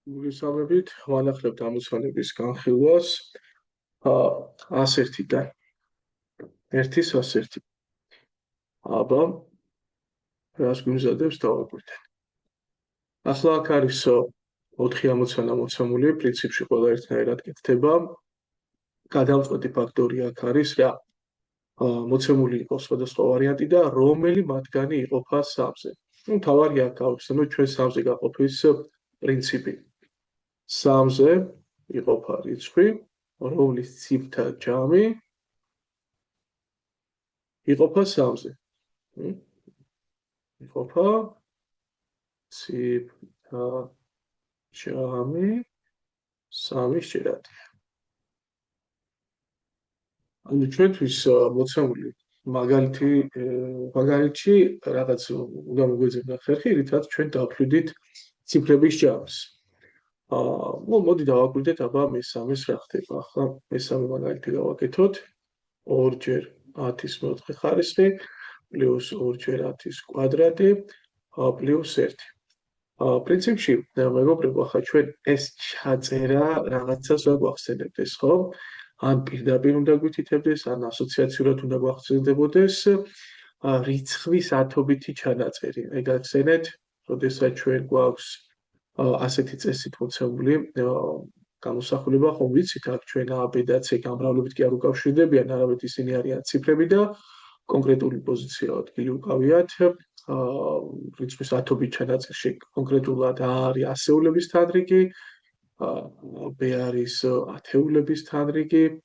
მოგესალმებით, ვანახლებთ ამოცანების განხილვას 101-დან 1-1. აბა, რას გვიმზადებს დავაკვირდეთ. ახლა აქ არის 4 ამოცანა მოცემული, პრინციპში ყველა ერთნაირად კეთდება. გადამწყვეტი ფაქტორი აქ არის რა მოცემული იყოს სხვადასხვა ვარიანტი და რომელი მათგანი იყოფა 3-ზე. თავარია აქ გავიხსენოთ ჩვენ 3-ზე გაყოფის პრინციპი. 3-ზე იყოფა რიცხვი, რომლის ციფრთა ჯამი იყოფა 3-ზე. იყოფა ციფრთა ჯამი 3-ის ჯერადი. ანუ ჩვენთვის მოცემული მაგალითში რაღაც უნდა მოგვეძებნა ხერხი, რითაც ჩვენ დავთვლიდით ციფრების ჯამს. მოდი დავაკვირდეთ აბა მესამეს რა ხდება. ახლა მესამე მაგალითი გავაკეთოთ. 2 ჯერ 10-ის მეოთხე ხარისხი პლუს 2 ჯერ 10-ის კვადრატი პლუს 1. პრინციპში მეგობრებო, ახლა ჩვენ ეს ჩაწერა რაღაცას ვერ გვახსენებდეს, ხო? ან პირდაპირ უნდა გვითითებდეს, ან ასოციაციურად უნდა გვახსენდებოდეს რიცხვის ათობითი ჩანაწერი. მეგახსენეთ, როდესაც ჩვენ გვაქვს ასეთი წესით მოცემული გამოსახულება, ხომ ვიცით, აქ ჩვენ A, B და C გამრავლებით კი არ უკავშირდებიან, არამედ ისინი არიან ციფრები და კონკრეტული პოზიცია ადგილი უკავიათ რიცხვის ათობით ჩანაწერში. კონკრეტულად A არის ასეულების თანრიგი, B არის ათეულების თანრიგი,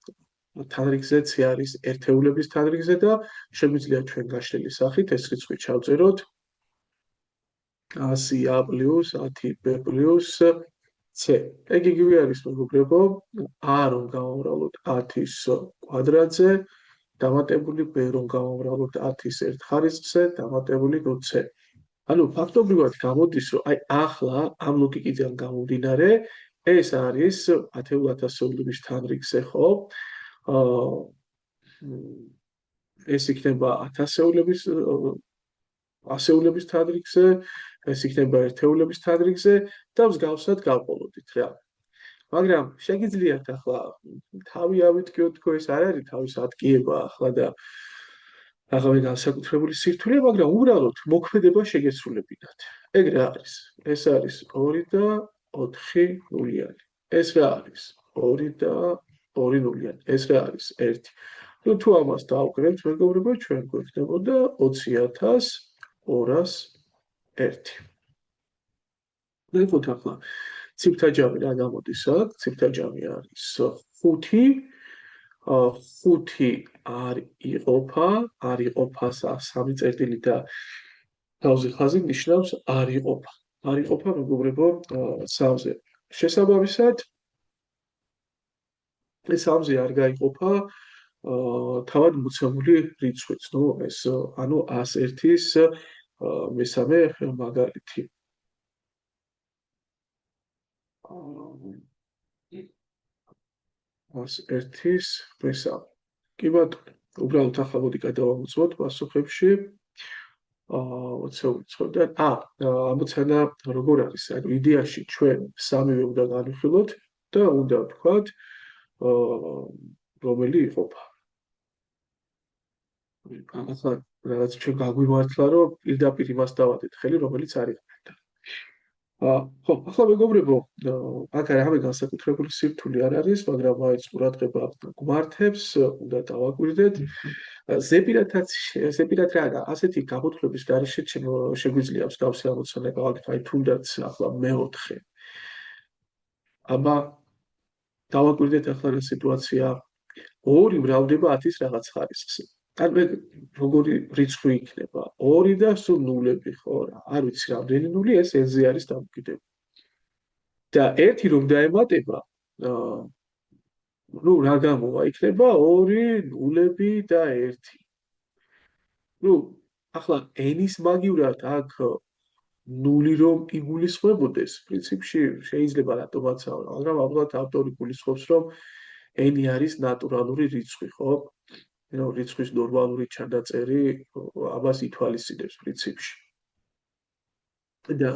თანრიგზე C არის ერთეულების თანრიგზე და შეგვიძლია ჩვენ გაშლილი სახით ეს რიცხვი ჩავწეროთ 100A პლუს 10B პლუს C. ეგ იგივე არის მეგობრებო, A რომ გავამრავლოთ 10-ის კვადრატზე, დამატებული B რომ გავამრავლოთ 10-ის ერთ ხარისხზე, დამატებული C. ანუ ფაქტობრივად გამოდის, რომ აი ახლა ამ ლოგიკიდან გამომდინარე, ეს არის ათეულ-ათასეულების თანრიგზე, ხო? ეს იქნება ასეულების თანრიგზე, ეს იქნება ერთეულების თანრიგზე და მსგავსად გავყოლოდით რა. მაგრამ შეგიძლიათ ახლა თავი ავიტკიოთ, თქო ეს არ არის თავის ატკიება ახლა და აღავე განსაკუთრებული სირთულე, მაგრამ უბრალოდ მოქმედება შეგეცრულებინათ. ეგ რა არის? ეს არის 2 და 4 ნულიანი. ეს რა არის? 2 და 2 ნულიანი. ეს რა არის? 1. ნუ თუ ამას დავკრებთ, მეგობრებო, ჩვენ გვექნებოდა 20,201. ნახოთ ახლა ციფრთა ჯამი რა გამოდის აქ? ციფრთა ჯამი არის 5. 5 არ იყოფა 3 წერტილი და თავზე ხაზი ნიშნავს არ იყოფა მეგობრებო 3-ზე. შესაბამისად ეს 3-ზე არ გაიყოფა თავად მოცემული რიცხვიც. ნუ ეს ანუ 101-ის მესამე მაგალითი. 101-ის მესამე. კი ბატონო, უბრალოდ ახლა მოდი გადავამოწმოთ პასუხებში. მოცემულიდან ამოცანა როგორ არის? ანუ იდეაში ჩვენ სამივე უნდა განვიხილოთ და უნდა ვთქვათ რომელი იყოფა. ახლა რაღაც ჩვენ გაგვიმართლა, რომ პირდაპირ იმას დავადეთ ხელი, რომელიც არ იყოფა. ხო, ახლა მეგობრებო, აქ რამე განსაკუთრებული სირთულე არ არის, მაგრამ მაინც ყურადღება გვმართებს, უნდა დავაკვირდეთ. ზეპირად რა არა, ასეთი გამოთვლების გარეშე შეგვიძლია მსგავსი ამოცანა გავაკეთოთ, აი თუნდაც ახლა მეოთხე. აბა დავაკვირდეთ ახლა რა სიტუაცია. 2 მრავლდება 10-ის რაღაც ხარისხზე. ან მე როგორი რიცხვი იქნება? 2 და სულ ნულები, ხო რა? არ ვიცი რამდენი ნული, ეს n-ზე არის დამოკიდებული. და 1 რომ დაემატება, ნუ რა გამოვა? იქნება 2 ნულები და 1. ნუ ახლა n-ის მაგივრად აქ ნული რომ იგულისხმებოდეს, პრინციპში შეიძლება რატომაც არა, მაგრამ ალბათ ავტორი გულისხმობს, რომ n არის ნატურალური რიცხვი, ხო? რიცხვის ნორმალური ჩანაწერი ამას ითვალისწინებს პრინციპში. და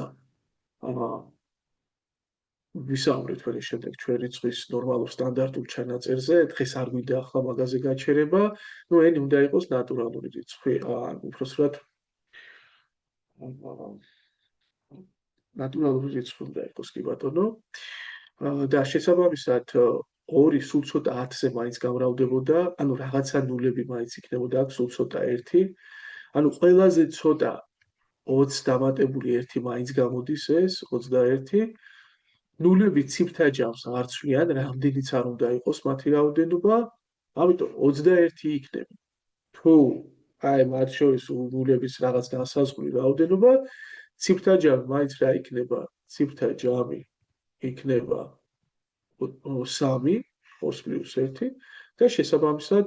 ვისაუბრეთ ხოლმე შემდეგ ჩვენ რიცხვის ნორმალურ სტანდარტულ ჩანაწერზე. დღეს არ გვინდა ახლა მაგაზე გაჩერება. ნუ n უნდა იყოს ნატურალური რიცხვი. უпроსტად ნატურალური რიცხვი უნდა იყოს კი ბატონო. და შესაბამისად 2 სულ ცოტა 10-ზე მაინც გამრავლდებოდა, ანუ რაღაცა ნულები მაინც იქნებოდა აქ სულ ცოტა 1. ანუ ყველაზე ცოტა 20 დამატებული 1 მაინც გამოდის ეს 21. ნულები ციფრთა ჯამს არ ცვლიან, რამდენიც არ უნდა იყოს მათი რაოდენობა, ამიტომ 21 იქნება. თუ აი მათ შორის ნულების რაღაც განსაზღვრული რაოდენობა, ციფრთა ჯამი მაინც რა იქნება? ციფრთა ჯამი იქნება 3 2+1 და შესაბამისად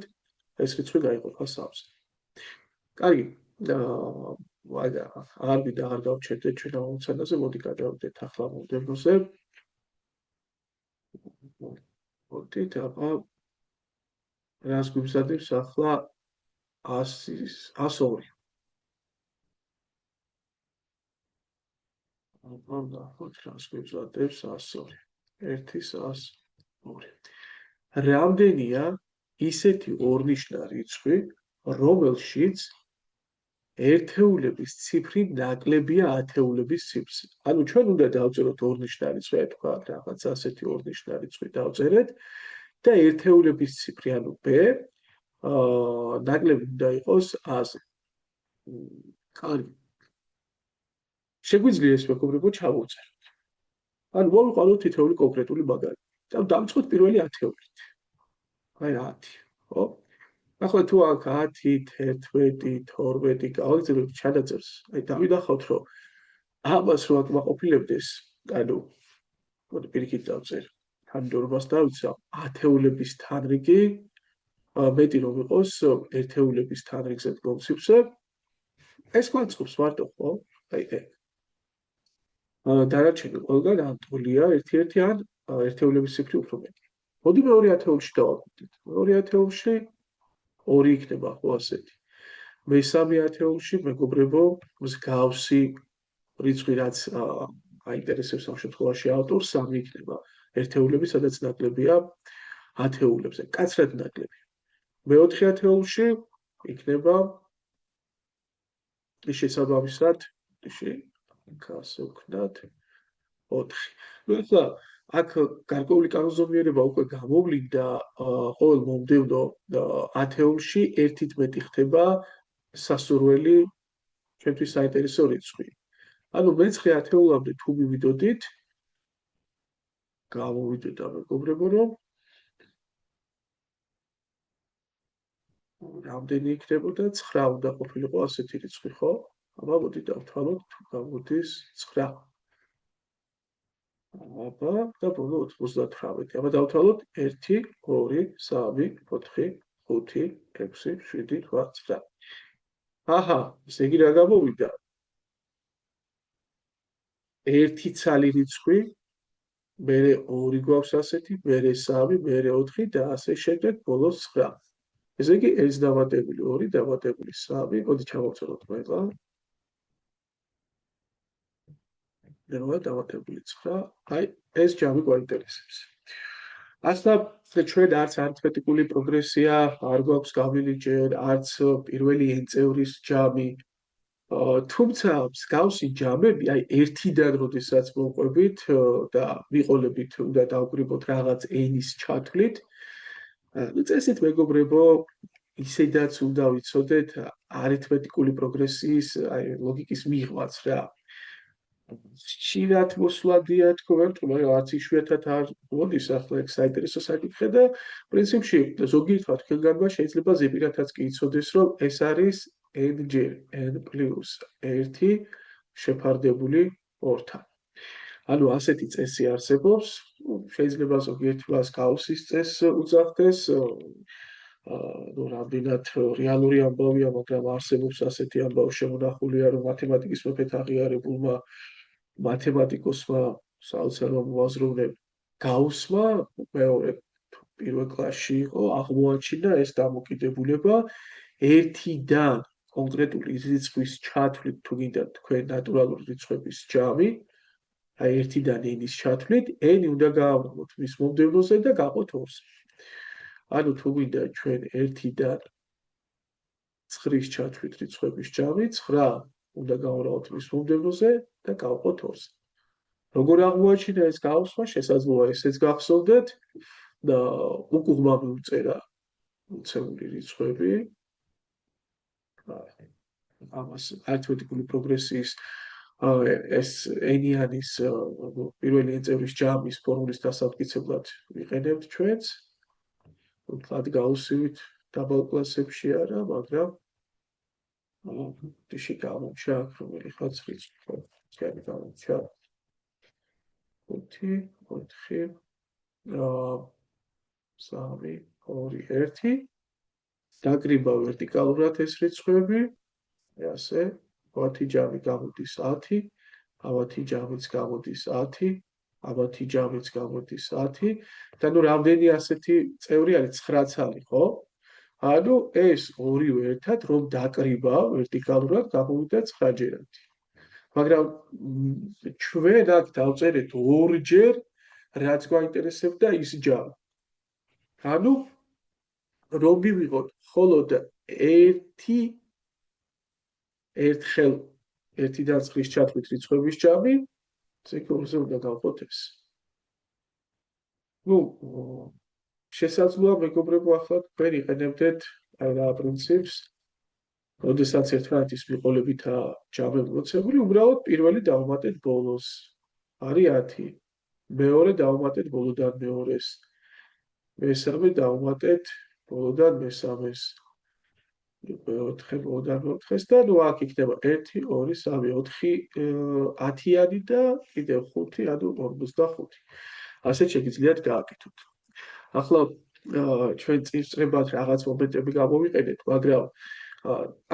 ეს რიცხვი გაიყოფა 3-ზე. კარგი, არ ვიდა არ გავჩერდეთ ჩვენ ამოცანაზე, მოდი გადავიდეთ ახლა მომდევნოზე. მოდით აბა რას გვიმზადებს ახლა 102. აბა ნახოთ რას გვიმზადებს 102. 102. რამდენია ისეთი ორნიშნა რიცხვი, რომელშიც ერთეულების ციფრი ნაკლებია ათეულების ციფრზე. ანუ ჩვენ უნდა დავწეროთ ორნიშნა რიცხვი, აი თქვა რაღაც ასეთი ორნიშნა რიცხვი დავწერეთ და ერთეულების ციფრი, ანუ b ნაკლები უნდა იყოს 100-ზე. კარგი. შეგვიძლია ეს მეგობრებო ჩავუწეროთ. ანუ მოვიყვანოთ თითოეული კონკრეტული მაგალითი. და დავწყოთ პირველი ათეულით. აი 10, ხო? ახლა თუ აქ 10, 11, 12 გავაგზავნებთ ჩანაწერს, აი დავინახავთ, რომ ამას რო აკმაყოფილებდეს, ანუ მოდი პირიქით დავწერ. თანმიმდევრობას დავიცავ, ათეულების თანრიგი მეტი რომ იყოს ერთეულების თანრიგზე დგომ ციფრზე, ეს გვაწყობს მარტო, ხო? აი ეგ. დანარჩენი ყველგან ანტოლია ერთ-ერთი ან ერთეულების ციფრი უფრო მეტი. მოდი მეორე ათეულში დავაკვირდით. მეორე ათეულში 2 იქნება ხო ასეთი. მესამე ათეულში მეგობრებო მსგავსი რიცხვი რაც აინტერესებს ამ შემთხვევაში ავტორს 3 იქნება. ერთეულები სადაც ნაკლებია ათეულებზე, კაცრად ნაკლები. მეოთხე ათეულში იქნება შესაბამისად ასე ვქნათ 4. ნუ ახლა აქ გარკვეული კანონზომიერება უკვე გამოვლინდა ყოველ მომდევნო ათეულში ერთით მეტი ხდება სასურველი ჩვენთვის საინტერესო რიცხვი. ანუ მეცხრე ათეულამდე თუ მივიდოდით, გამოვიდოდა მეგობრებო, რომ რამდენი იქნებოდა 9 უნდა ყოფილიყო ასეთი რიცხვი, ხო? აბა მოდი დავთვალოთ, თუ გამოდის 9. აბა და ბოლო 98. აბა დავთვალოთ 1, 2, 3, 4, 5, 6, 7, 8, 9. აჰა, ესე იგი რა გამოვიდა? ერთი ცალი რიცხვი, მერე 2 გვაქვს ასეთი, მერე 3, მერე 4 და ასე შემდეგ ბოლოს 9. ესე იგი ეს დამატებული 2 დამატებული 3, მოდი ჩავავწეროთ ყველა. რა დამატებული 9, აი ეს ჯამი გვაინტერესებს. ასლა ჩვენ არც არითმეტიკული პროგრესია არ გვაქვს გავლილი ჯერ, არც პირველი n წევრის ჯამი. თუმცა მსგავსი ჯამები, აი ერთიდან როდესაც მოვყვებით და ვიყოლებით უნდა დავკრიბოთ რაღაც n-ის ჩათვლით, წესით მეგობრებო, ისედაც უნდა ვიცოდეთ არითმეტიკული პროგრესიის, აი ლოგიკის მიღმაც რა. ხშირად მოსვლადია თქვენ, მაგრამ არც იშვიათად არ მოდის ახლა ეგ საინტერესო საკითხი და პრინციპში ზოგიერთმა თქვენგანმა შეიძლება ზეპირათაც კი იცოდეს, რომ ეს არის n-ჯერ n+1 შეფარდებული 2-თან. ანუ ასეთი წესი არსებობს, შეიძლება ზოგიერთი მას გაუსის წესს უძახდეს, რამდენად რეალური ამბავია, მაგრამ არსებობს ასეთი ამბავი შემონახულია, რომ მათემატიკის მეფეთ აღიარებულმა მათემატიკოსმა საოცარმა მოაზროვნემ გაუსმა მეორე პირველ კლასში იყო აღმოაჩინა ეს დამოკიდებულება ერთიდან კონკრეტული რიცხვის ჩათვლით თუ გინდათ თქვენ ნატურალური რიცხვების ჯამი აი 1-დან n-ის ჩათვლით, n უნდა გააბრუნოთ მის მომდევნოზე და გაყოთ 2-ს. ანუ თუ გვინდა ჩვენ 1-დან 9-ის ჩათვლით რიცხვების ჯამი, 9 უნდა გავურავოთ მის მომდევნოზე და გავყოთ 2-ს. როგორ აღმოაჩინა ეს გავსვა, შესაძლოა ესეც გახსოვდეთ და უკუღმა მივწერა უცეული რიცხვები. ამას არითმეტიკული პროგრესიის ეს n-იანის პირველი n წევრის ჯამის ფორმულის დასამტკიცებლად ვიყენებთ ჩვენც. თუმცა გაუსივით დაბალ კლასებში არა, მაგრამ ტიში გამომჩა, რომელი ხაც რიცხვი ჯამი გამომჩა. 5, 4, 3, 2, 1. დაგრიბა ვერტიკალურად ეს რიცხვები. ასე 10 ჯამი გამოდის 10, ავათი ჯამიც გამოდის 10, ავათი ჯამიც გამოდის 10 და ნუ რამდენი ასეთი წევრი არის 9-ც არის, ხო? ანუ ეს ორივე ერთად რომ დაკრიბა ვერტიკალურად გამოვიდა 9-ჯერადი. მაგრამ ჩვენ აქ დავწერეთ 2-ჯერ რაც გვაინტერესებდა ის ჯამი. ანუ რომ მივიღოთ მხოლოდ ერთხელ 1-დან 9-ის ჩათვლით რიცხვების ჯამი, ციკლზე უნდა გავყოთ ეს. ნუ შესაძლოა მეგობრებო, ახლა თქვენ იყენებდეთ აი რა პრინციპს, როდესაც ერთმანეთის მიყოლებითა ჯამები მოცემული, უბრალოდ პირველი დავუმატეთ ბოლოს. არის 10. მეორე დავუმატეთ ბოლოდან მეორეს. მესამე დავუმატეთ ბოლოდან მესამეს. 4 ბოლოდან 4-ს და ნუ აქ იქნება 1, 2, 3, 4, 10-იანი და კიდევ 5, ანუ 45. ასეთ შეგიძლიათ გააკეთოთ. ახლა ჩვენ წინსწრებად რაღაც მომენტები გამოვიყენეთ, მაგრამ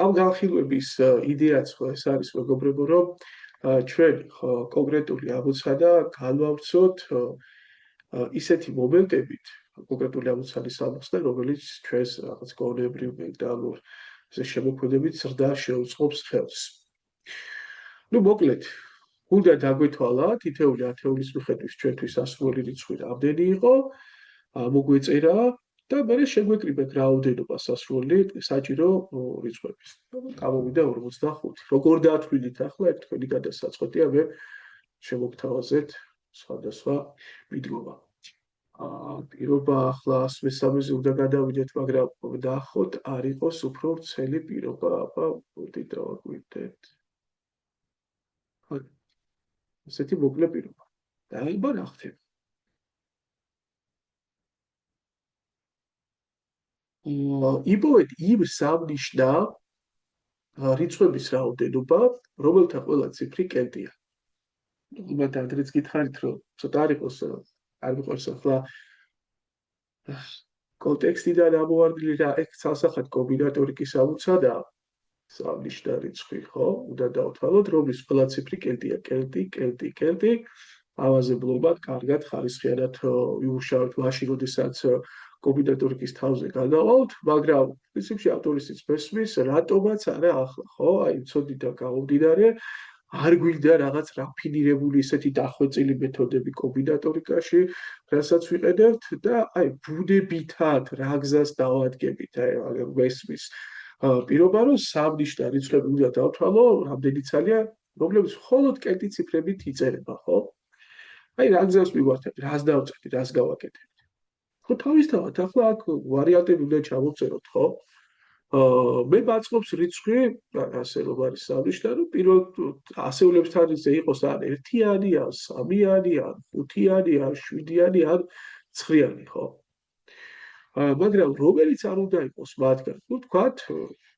ამ განხილვების იდეაც ხო ეს არის მეგობრებო, რომ ჩვენ კონკრეტული ამოცანა განვავრცოთ ისეთი მომენტებით, კონკრეტული ამოცანის ამოხსნა, რომელიც ჩვენს რაღაც გონებრივ მენტალურ შემოქმედებით ზრდა შეუწყობს ხელს. ნუ მოკლედ, უნდა დაგვეთვალა თითეული ათეულის მიხედვის ჩვენთვის ასრული რიცხვი რამდენი იყო, მოგვეწერა და მე შეგვეკრიბეთ რაოდენობა სასრული საჭირო რიცხვების. გამოვიდა 45. როგორ დათვლით ახლა ერთ თქვენი გადასაწყვეტია, მე შემოგთავაზეთ სხვადასხვა მიდგომა. პირობა ახლა 103-ზე უნდა გადავიდეთ, მაგრამ ნახოთ არ იყოს უფრო ვრცელი პირობა, აბა მოდი დავაკვირდეთ. ასეთი მოკლე პირობა. და აბა რა ხდება? იპოვეთ იმ სამნიშნა რიცხვების რაოდენობა, რომელთა ყველა ციფრი კელტია. ალბათ ადრეც გითხარით, რომ ცოტა არ იყოს არ მიყვარს ახლა კონტექსტიდან ამოვარდნილი რა ეგ ცალსახად კომბინატორიკის ამოცანა სამნიშნა რიცხვი, ხო? უნდა დავთვალოთ, რომლის ყველა ციფრი კელტია, კელტი. ავაზე ბლობად კარგად ხარისხიანად ვიმუშავებთ მაშინ, როდესაც კომბინატორიკის თავზე გადავალთ, მაგრამ პრინციპში ავტორის მესმის რატომაც არა ახლა, ხო? აი ცოდიდან გამომდინარე, არ გვინდა რაღაც რაფინირებული ისეთი დახვეწილი მეთოდები კომბინატორიკაში, რასაც ვიყენებთ და აი ბუნებითად რა გზას დავადგებით, აი მესმის პირობა, რომ სამნიშნა რიცხვები უნდა დავთვალო, რამდენი ცალია, რომლებიც მხოლოდ კელტი ციფრებით იწერება, ხო? აი რა გზას მივარდეთ, რას დავწერთ, რას გავაკეთებთ. ხო თავისთავად ახლა აქ ვარიანტები უნდა ჩამოვწეროთ, ხო? მე მაწყობს რიცხვი, ასე რომ არის სამნიშნა, რომ პირველ ასეულებთან რიცხვი იყოს ან 1-იანი, ან 3-იანი, ან 5-იანი, ან 7-იანი, ან 9-იანი, ხო? მაგრამ რომელიც არ უნდა იყოს მათგან, ну თქვათ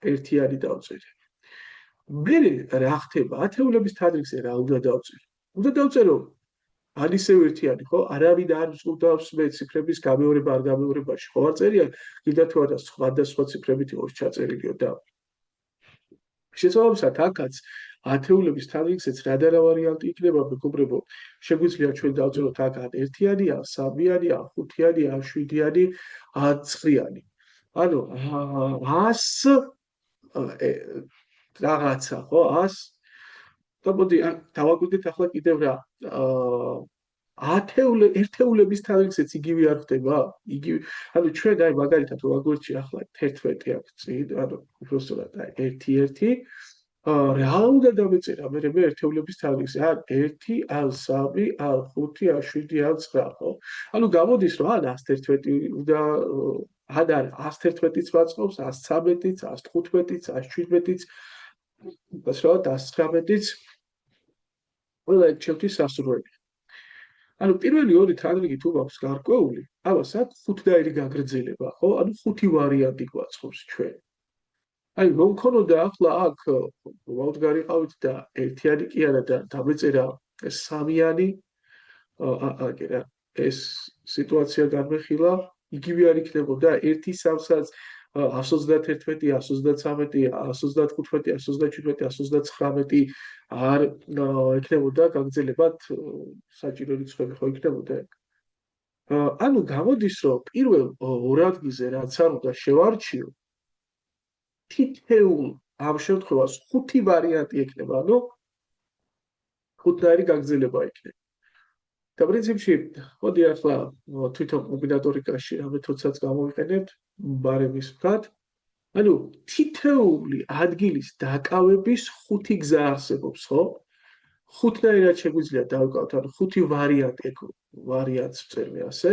1-იანი დავწერე. მე რა ხდება? ათეულების თადრიგზე რა უნდა დავწერო? უნდა დავწერო ან ისევ 1-იანი, ხო? არავინ არ მსყუდავს მე ციფრების გამეორება არ გამეორებაში, ხო არ წერია? კიდევ თუ არა სხვადასხვა ციფრებით იყოს ჩაწერილიო და შესაბამისად აქაც ათეულების თადრიგზეც რა და რა ვარიანტი იქნება, მეგობრებო, შეგვიძლია ჩვენ დავწეროთ აქ ან 1-იანი, ან 3-იანი, ან 5-იანი, ან 7-იანი, ან 9-იანი. ანუ 100 რაღაცა, ხო? 100 მოდი დავაკვირდით ახლა კიდევ რა ერთეულების თარიღზეც იგივე არ ხდება? იგივე, ანუ ჩვენ აი მაგალითად ვაგვერჩი ახლა 11 აქვს წინ, ანუ უბრალოდ აი 1 რა უნდა დავეწერა მე ერთეულების თარიღზე? ან 1, ან 3, ან 5, ან 7, ან 9, ხო? ანუ გამოდის რომ ან 111 უნდა ან 111-იც ვაწყობს, 113-იც, 115-იც, 117-იც, უბრალოდ 119-იც, ყველა ეს ჩემთვის სასურველი. ანუ პირველი ორი თარიღი თუ გვაქვს გარკვეული, ამას აქვს ხუთდაირი გაგრძელება, ხო? ანუ 5 ვარიანტი გვაწყობს ჩვენ. აი რომ ქონოდა ახლა აქ ვაუთ გარიყავით და ერთიანი კი არა და დამეწერა სამიანი, კი რა, ეს სიტუაცია განმეხილა, იგივე არ იქნებოდა 1 3-საც 131, 133, 135, 137, 139 არ იქნებოდა გაგრძელებად საჭირო რიცხვები ხო იქნებოდა? ანუ გამოდის რომ პირველ ორ ადგილზე რაც არ უნდა შევარჩიო, თითოეულ ამ შემთხვევას 5 ვარიანტი ექნება, ანუ 5-დაირი გაგრძელება იქნება. და პრინციპში, მოდი ახლა თვითონ კომბინატორიკაში რა მეთოდსაც გამოვიყენებთ ბარემის მხრივ. ანუ თითოეული ადგილის დაკავების 5 გზა არსებობს, ხო? 5-დაირად შეგვიძლია დავიკავოთ, ანუ 5 ვარიანტი, ვარიანტს ვწერმე ასე.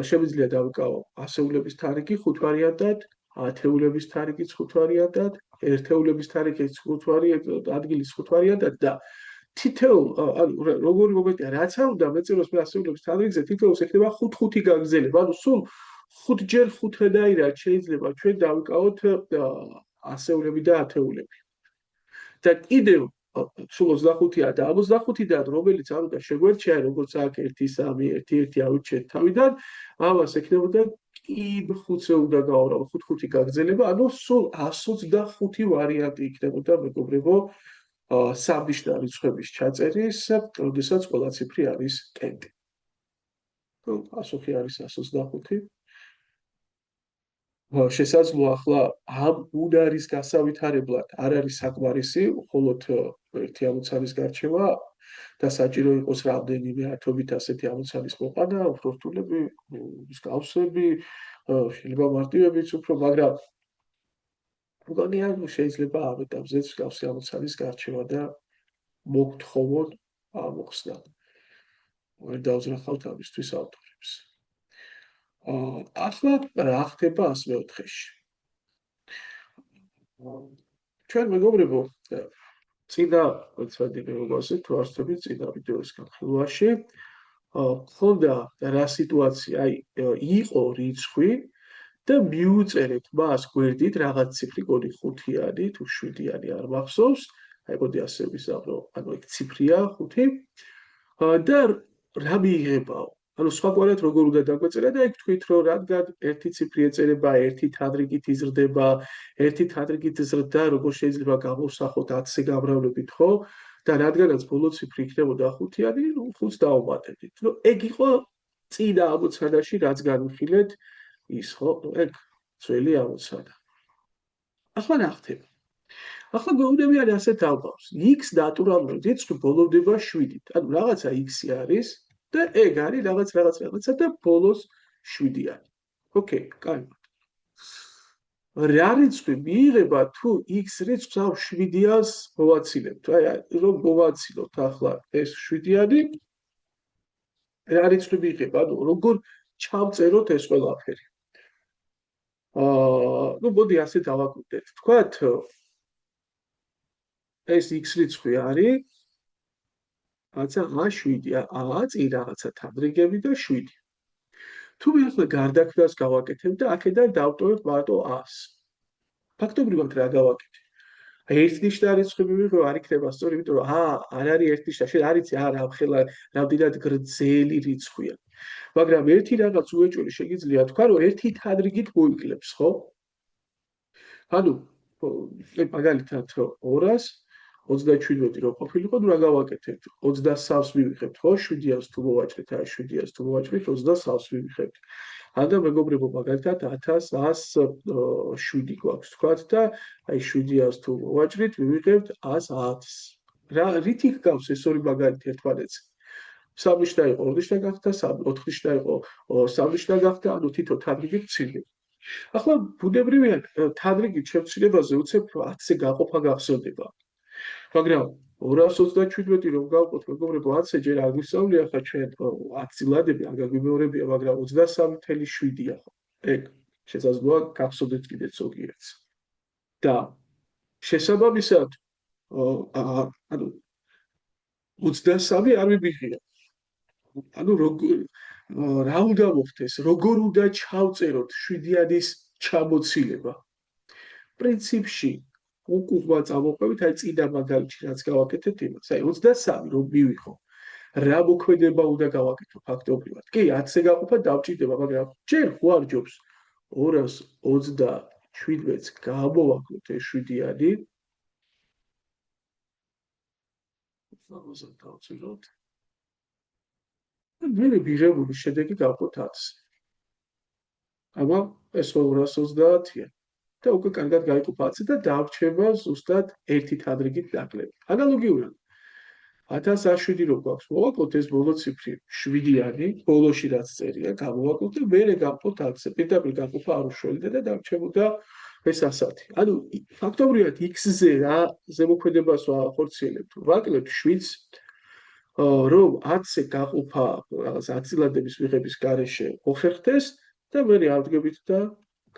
შეგვიძლია დავიკავო ასეულების თარიღი 5 ვარიანტად, ათეულების თარიღიც 5 ვარიანტად, ერთეულების თარიღიც 5 ვარიანტად, ადგილის 5 ვარიანტად და თითოეულ, ანუ როგორი მომენტია, რაც არ უნდა მეწეროს მე ასეულების თარიღზე, თითოეულს ექნება 5-5 გაგრძელება, ანუ სულ 5-ჯერ 5-დაირად შეიძლება ჩვენ დავიკავოთ ასეულები და ათეულები. და კიდევ სულ 25-ია და 65-დან რომელიც არ უნდა შეგვერჩია, როგორც აქ 1 3 1 1 ავირჩიეთ თავიდან, ამას ექნებოდა კიდევ 5-ზე უნდა გავაურავო 5-5 გაგრძელება, ანუ სულ 125 ვარიანტი იქნებოდა მეგობრებო სამნიშნა რიცხვების ჩაწერის, როდესაც ყველა ციფრი არის კენტი. თუ პასუხი არის 125. შესაძლოა ახლა ამ უნარის გასავითარებლად არ არის საკმარისი, მხოლოდ ერთი ამოცანის გარჩევა და საჭირო იყოს რამდენიმე ათობით ასეთი ამოცანის მოყანა, უფრო რთულები, მსგავსები, შეიძლება მარტივებიც უფრო, მაგრამ მგონია შეიძლება ამ ეტაპზეც მსგავსი ამოცანის გარჩევა და მოგთხოვოთ ამოხსნა. ვერ დავზრახავთ ამისთვის ავტორებს. ახლა რა ხდება 104-ში? ჩვენ მეგობრებო, წინა მოგასწრებით თუ არ ვცდები წინა ვიდეოს განხილვაში, ხონდა რა სიტუაცია, აი იყო რიცხვი და მიუწერეთ მას გვერდით რაღაც ციფრი კოდი 5-იანი თუ 7-იანი არ მახსოვს, აი მოდი ასე ვიზავრო, ანუ ეგ ციფრია 5 და რა მიიღებაო? ანუ სხვაგვარად როგორ უნდა დაგვეწერა და იქ თქვით რომ რადგან ერთი ციფრი ეწერება ერთი თადრიგით იზრდება, ერთი თადრიგით ზრდა როგორ შეიძლება გამოვსახოთ 10-ზე გამრავლებით, ხო? და რადგანაც ბოლო ციფრი იქნებოდა 5-იანი, 5-ს დავუმატებდით. ნუ ეგ იყო წინა ამოცანაში რაც განვიხილეთ ის, ხო? ეგ ძველი ამოცანა. ახლა რა ხდება? ახლა გვეუბნებიან ასე დავყავს. x ნატურალური რიცხვი ბოლოვდება 7-ით. ანუ რაღაცა x-ი არის და ეგ არის რაღაცა და ბოლოს 7-იანი. ოკეი, კარგად. რა რიცხვი მიიღება თუ x რიცხვს ამ 7-იანს მოვაცილებთ? აი რომ მოვაცილოთ ახლა ეს 7-იანი, რა რიცხვი მიიღება? ანუ როგორ ჩავწეროთ ეს ყველაფერი? ნუ მოდი ასე დავაკვირდეთ. თქვათ ეს x რიცხვი არის რაღაცა A7, A წინ რაღაცა თადრიგები და 7. თუ მე ახლა გარდაქმნას გავაკეთებ და აქედან დავტოვებ მარტო A-ს. ფაქტობრივად რა გავაკეთე? ერთნიშნა რიცხვი მივიღო არ იქნება სწორი, იმიტომ რომ არ არის ერთნიშნა, შენ არ იცი არა ამხელა რამდენად გრძელი რიცხვია. მაგრამ ერთი რაღაც უეჭველი შეგიძლია თქვა, რომ ერთი თადრიგით მოიკლებს, ხო? ანუ მაგალითად 200-ს 37 რო ყოფილიყო, რა გავაკეთებთ? 23-ს მივიღებთ, ხო? 7-იანს თუ მოვაჭრეთ, აი 7-იანს თუ მოვაჭრეთ, 23-ს მივიღებთ. ანუ მეგობრებო, მაგალითად 1107 გვაქვს, თქვათ და აი 7-იანს თუ მოვაჭრით, მივიღებთ 110-ს. რითი გავს ეს ორი მაგალითი ერთმანეთს? 3 შტა იყო 2 შტა გახდა, 4 შტა იყო 3 შტა გახდა, ანუ თითო თადრიგი მცირდება. ახლა ბუნებრივია თადრიგით შემცირებაზე უცებ 10-ზე გაყოფა გახსოვდება. მაგრამ 227 რომ გავყოთ მეგობრებო 10-ზე ჯერ არ გვისწავლია ხა ჩვენ 10 წილადები არ გაგვიმეორებია, მაგრამ 23.7-ია ხო. ეგ შესაძლოა გახსოვდეთ კიდე ზოგიერთს. და შესაბამისად ანუ 23 არ მიბიღია. ანუ რა უნდა მოხდეს, როგორ უნდა ჩავწეროთ 7-იანის ჩამოცილება. პრინციპში უკუღმა წამოყვებით, აი წინა მაგალითში რაც გავაკეთეთ იმას, აი 23 რომ მივიღო. რა მოქმედება უნდა გავაკეთო ფაქტობრივად? კი, 10-ზე გაყოფა დავჭირდება, მაგრამ ჯერ ხوارჯობს 227-ს გამოვაკლოთ ეს 7-იანი. დავწეროთ. მე მიღებული შედეგი გავყოთ 10-ზე. აბა ეს 230-ია. და უკვე კარგად გაიყოფა 10-ზე და დავრჩება ზუსტად ერთი თადრიგით ნაკლები. ანალოგიურად 1007 რო გვაქვს მოვაკლოთ ეს ბოლო ციფრი 7-იანი, ბოლოში რაც წერია, გამოვაკლოთ და მერე გავყოთ 10-ზე. პირდაპირ გაყოფა არ უშველდა და დამრჩებოდა ეს 100. ანუ ფაქტობრივად x-ზე რა ზემოქმედებას ვახორციელებთ? ვაკლებთ 7-ს, რომ 10-ზე გაყოფა რაღაც აწილადების მიღების გარეშე მოხერხდეს და მერე ავდგებით და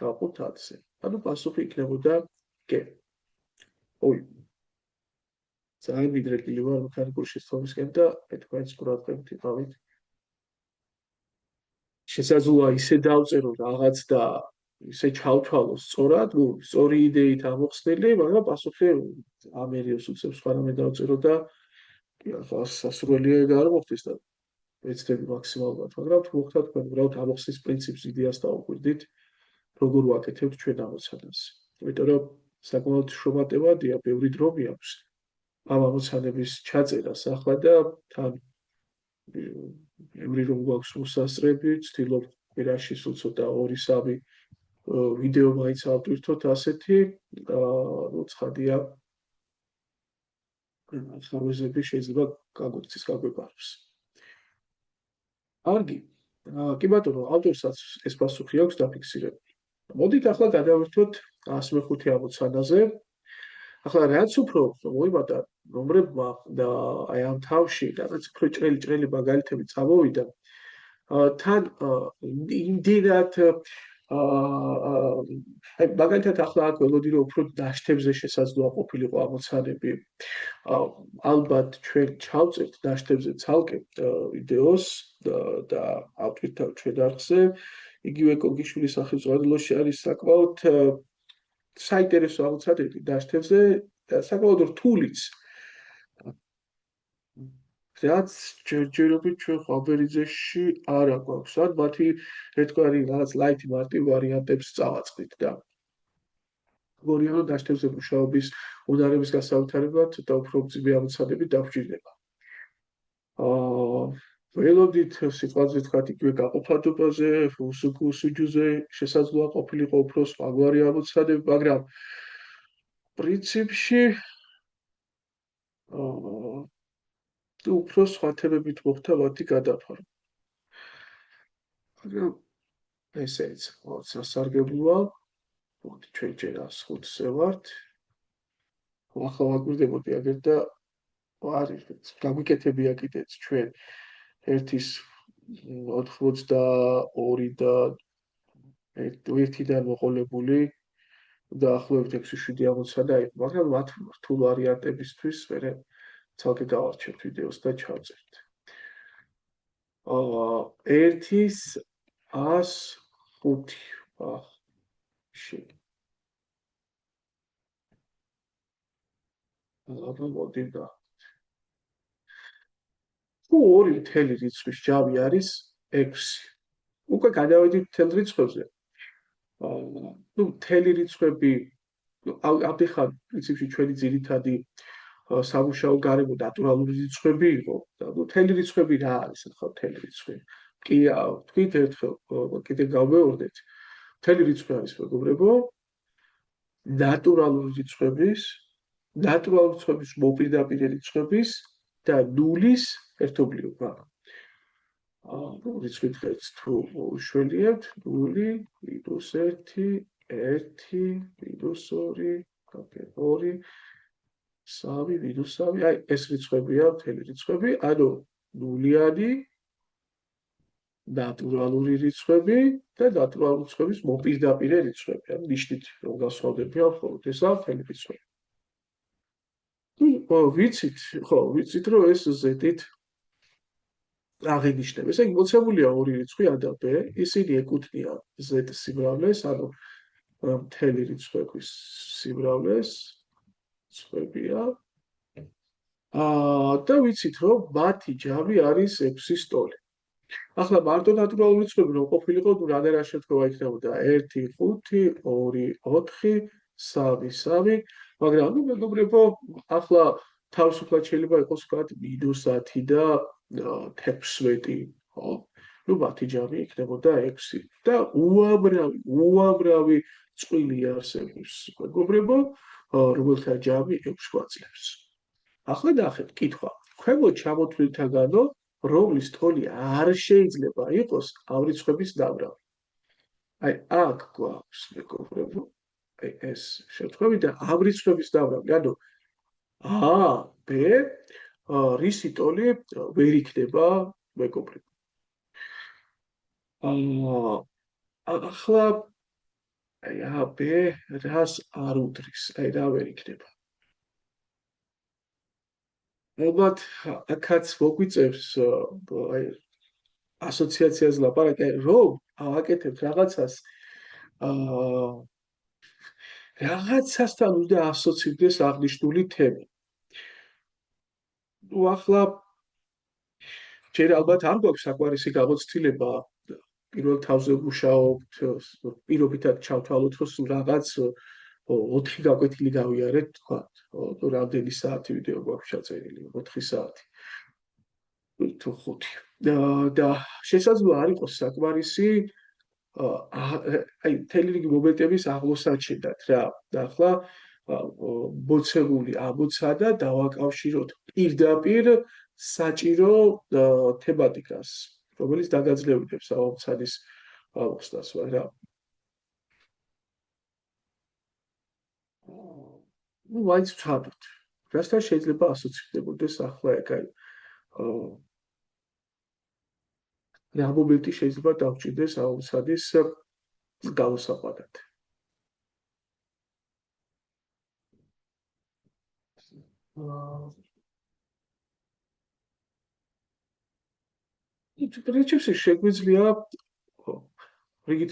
გავყოთ 10-ზე. ანუ პასუხი იქნებოდა კი. ой. ძალიან მიდრეკილი ვარ მექანიკური შესწავლისკენ და თქვენს ყურადღებით იყავით. შესაძლოა ისე დავწერო რაღაც და ისე ჩავთვალო სწორად, სწორი იდეით ამოხსნილი, მაგრამ პასუხი ამერიოს უცებს ხარამე დავწერო და ახლა სასურველია ეგ არ მოხდეს და ეცდები მაქსიმალურად, მაგრამ თუ მოხდა თქვენ უბრალოდ ამოხსნის პრინციპს იდეას დაუკვირდით, როგორ ვაკეთებთ ჩვენ ამოცანას. იმიტომ რომ საკმაოდ შრომატევადია, ბევრი დრო მიაქვს ამ ამოცანების ჩაწერას ახლა და თან ბევრი რომ გვაქვს მოსასწრები, ვცდილობ კვირაში სულ ცოტა 2-3 ვიდეო მაინც ავტვირთოთ ასეთი, ну ცხადია ხარვეზები შეიძლება გაგვექცეს, გაგვეპაროს. კარგი. კი ბატონო, ავტორსაც ეს პასუხი აქვს დაფიქსირებული. მოდით ახლა გადავერთოთ 105 ამოცანაზე. ახლა რაც უფრო მოიბადა ნომრებმა და აი ამ თავში რაც უფრო ჭრელი მაგალითები წამოვიდა, თან იმდენად აი მაგალითად ახლა აქ ველოდი რომ უფრო დაშტებზე შესაძლოა ყოფილიყო ამოცანები. ალბათ ჩვენ ჩავწერთ დაშტებზე ცალკე ვიდეოს და ავტვირთავთ ჩვენ არხზე. იგივე კოგიშვილის სახელმწიფოში არის საკმაოდ საინტერესო ამოცანები დაშტებზე და საკმაოდ რთულიც. რაც ჯერჯერობით ჩვენ ხაბერიძეში არ აქვს. ან მათი ერთგვარი რაღაც ლაითი მარტივ ვარიანტებს წავაწყდით და გორია რომ დაშტებზე მუშაობის უნარების გასავითარებლად ცოტა უფრო მძიმე ამოცანები დაგვჭირდება. ველოდით სიტყვაზე თქვათ იგივე გაყოფადობაზე, უსუჯუზე შესაძლოა ყოფილიყო უფრო სხვაგვარი ამოცანები, მაგრამ პრინციპში უფრო სხვა თემებით მოხდა მათი გადაფარვა. მაგრამ ესეც სასარგებლოა. მოდი ჩვენ ჯერ 105-ზე ვართ. ახლა ვაკვირდებოდი აგერ და არის გაგვიკეთებია კიდეც ჩვენ ერთის 82 და ერთიდან მოყოლებული დაახლოებით 6-7 ამოცანა იყო, მაგრამ მათ რთულ ვარიანტებისთვის მე ცალკე დავარჩევთ ვიდეოს და ჩავწერთ. ერთის 105. აბა მოდი და თუ 2 მთელი რიცხვის ჯამი არის 6. უკვე გადავედით მთელ რიცხვებზე. ну მთელი რიცხვები ამდიხარ პრინციპში ჩვენი ძირითადი სამუშაო გარემო ნატურალური რიცხვები იყო და ну მთელი რიცხვები რა არის ახლა მთელი რიცხვი? კი თქვით ერთხელ კიდე გავმეორდეთ. მთელი რიცხვი არის მეგობრებო ნატურალური რიცხვების ნატურალური რიცხვების მოპირდაპირე რიცხვების და ნულის ერთობლიობა. რიცხვით ხედს თუ შველიებთ 0 მინუს 1 1 მინუს 2 2 3 მინუს 3 აი ეს რიცხვებია მთელი რიცხვები ანუ ნულიანი ნატურალური რიცხვები და ნატურალური რიცხვების მოპირდაპირე რიცხვები ანუ ნიშნით რომ გასხვავდებიან მხოლოდ ესა მთელი რიცხვები ვიცით რომ ეს z-ით აღინიშნება. ესე იგი მოცემულია ორი რიცხვი a და b, ისინი ეკუთვნიან z სიმრავლეს, ანუ მთელი რიცხვების სიმრავლეს, რიცხვებია. და ვიცით რომ მათი ჯამი არის 6-ის ტოლი. ახლა მარტო ნატურალური რიცხვები რომ ყოფილიყო, თუ რამდენი შემთხვევა იქნებოდა 1 5 2 4 3 3, მაგრამ ნუ მეგობრებო, ახლა თავისუფლად შეიძლება იყოს ვთქვათ -10 და 16, ხო? ნუ მათი ჯამი იქნებოდა 6 და უამრავი წყვილი არსებობს, მეგობრებო, რომელთა ჯამი 6 გვაძლევს. ახლა ნახეთ, კითხვა. ქვემოთ ჩამოთვლილთაგანო, რომლის ტოლი არ შეიძლება იყოს ამ რიცხვების დამრავი. აი, აქ გვაქვს, მეგობრებო, აი ეს შემთხვევები და ამ რიცხვების დამრავი, ანუ b რისი ტოლი ვერ იქნება მეგობრებო. ახლა აი b რას არ უდრის, აი რა ვერ იქნება. ალბათ აქაც მოგვიწევს აი ასოციაციაზე ლაპარაკი, რომ ავაკეთებთ რაღაცას რაღაცასთან უნდა ასოცირდეს აღნიშნული თემა. ნუ ახლა ჯერ ალბათ არ გვაქვს საკვარისი გამოცდილება პირველ თავზე ვმუშაობთ, პირობითად ჩავთვალოთ, რომ რაღაც 4 გაკვეთილი გავიარეთ, თქვა, თუ რამდენი საათი ვიდეო გვაქვს ჩაწერილი, 4 საათი. თუ 5. და შესაძლოა არ იყოს საკმარისი აი მთელი რიგი მომენტების აღმოსაჩენად რა. და ახლა მოცემული ამოცა და დავაკავშიროთ პირდაპირ საჭირო თემატიკას, რომელიც დაგაძლევინებს ამოცანის აღმოჩნდას, მაგრამ ნუ მაინც ვცადოთ. რასთან შეიძლება ასოცირდებოდეს ახლა ეგ აი რა მომენტი შეიძლება დავჭირდეს ამოცანის გამოსაყვანად. პრინციპში შეგვიძლია რიგით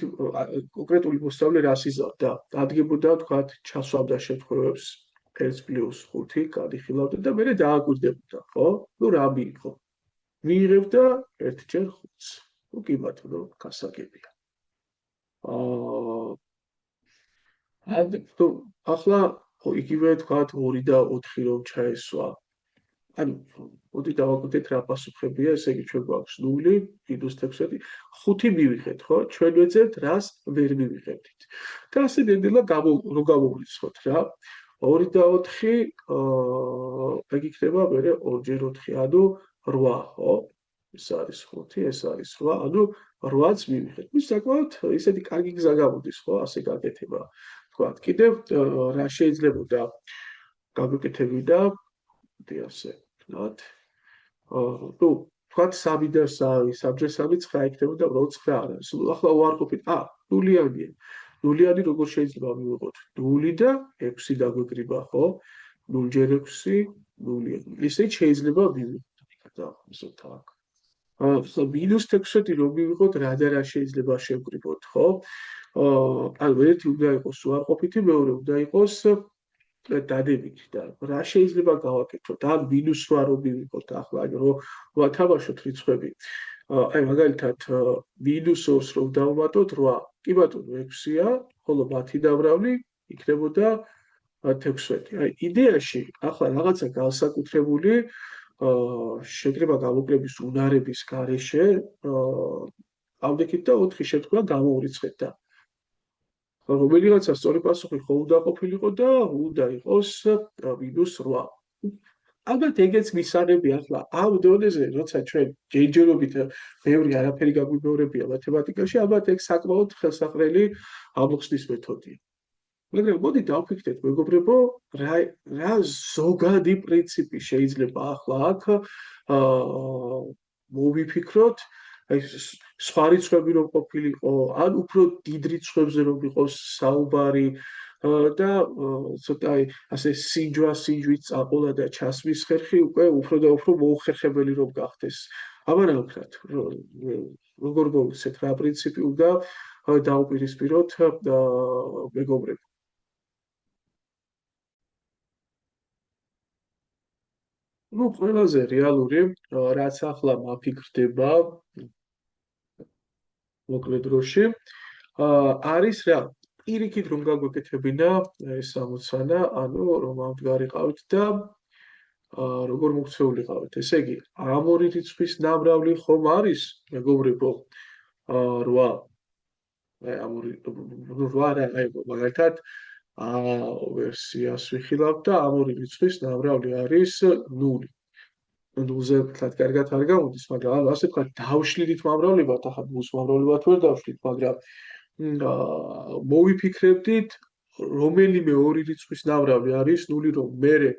კონკრეტული მოსწავლე რას იზარდა, დადგებოდა თქვათ ჩასვავდა შემთხვევებს 1+5 გადიხილავდა და მერე დააკვირდებოდა, ხო? ნუ რა მიიღო? მიიღებდა 1/5. ნუ კი ბატონო, გასაგებია. ახლა იგივე თქვათ 2 და 4 რომ ჩაესვა. ანუ მოდი დავაკვირდეთ რა პასუხებია, ესე იგი ჩვენ გვაქვს 0 -16 5 მივიღეთ, ხო? ჩვენ ვეძებთ რას ვერ მივიღებდით. და ასე ნელ-ნელა რო გამოვლისხოთ რა. 2 და 4 ეგ იქნება მერე 2x4, ანუ 8, ხო? ეს არის 5, ეს არის 8, ანუ 8-ს მივიღეთ. ის საკმაოდ ისეთი კარგი გზა გამოდის, ხო? ასე გაკეთება. თქვათ, კიდევ რა შეიძლებოდა გაგვეკეთებინა ასე ვთქვათ. ნუ თქვათ 3 და 3, 3-3 9 იქნებოდა, უბრალოდ 9 არ არის. ახლა უარყოფით, ნულიანია. ნულიანი როგორ შეიძლება მივიღოთ? 0 და 6 დაგვეკრიბა, ხო? 0x6 0. ისე შეიძლება მივიღოთ. დავხსოვთ აქ. -16 რომ მივიღოთ, რა და რა შეიძლება შევკრიბოთ, ხო? ანუ ერთი უნდა იყოს უარყოფითი, მეორე უნდა იყოს დადებითი და რა შეიძლება გავაკეთოთ? ან -8 რომ მივიღოთ, ახლა აი რომ ვათამაშოთ რიცხვები. აი მაგალითად -2-ს რომ დავუმატოთ 8. კი ბატონო 6-ია, ხოლო მათი დამრავლი იქნებოდა 16. აი იდეაში ახლა რაღაცა განსაკუთრებული შეკრება გამოკლების უნარების გარეშე ავდექით და 4 შემთხვევა გამოვრიცხეთ და რომელიღაცა სწორი პასუხი ხო უნდა ყოფილიყო და უნდა იყოს -8. ალბათ ეგეც მისაღები ახლა ამ დონეზე, როცა ჩვენ ჯერჯერობით ბევრი არაფერი გაგვიმეორებია მათემატიკაში, ალბათ ეგ საკმაოდ ხელსაყრელი ამოხსნის მეთოდია. მაგრამ მოდი დავფიქრდეთ, მეგობრებო, რა ზოგადი პრინციპი შეიძლება ახლა აქ მოვიფიქროთ, აი სხვა რიცხვები რომ ყოფილიყო, ან უფრო დიდ რიცხვებზე რომ იყოს საუბარი და ცოტა ასე სინჯვით წაყოლა და ჩასმის ხერხი უკვე უფრო და უფრო მოუხერხებელი რომ გახდეს. აბა რა ვქნათ, როგორ მოვიცეთ რა პრინციპი უნდა დაუპირისპიროთ მეგობრებო. ну, ყველაზე რეალური, რაც ახლა მაფიქრდება მოკლედ დროში, არის რა, პირიქით რომ გაგვეკეთებინა ეს ამოცანა, ანუ რომ ამდგარიყავით და როგორ მოქცეულიყავით. ესე იგი, ამ ორი რიცხვის ნამრავლი ხომ არის, მეგობრებო, 8. აი ამ ორი 8 რა, აი მაგალითად ვერსიას ვიხილავ და ამ ორი რიცხვის ნამრავლი არის 0. ნულზე ვთქვათ, კარგად არ გამოდის, მაგრამ ანუ ასე ვთქვათ, დავშლიდით მომრავლებად, ახლა ნულს მომრავლებად ვერ დავშლით, მაგრამ მოვიფიქრებდით, რომელიმე ორი რიცხვის ნამრავლი არის 0, რომ მე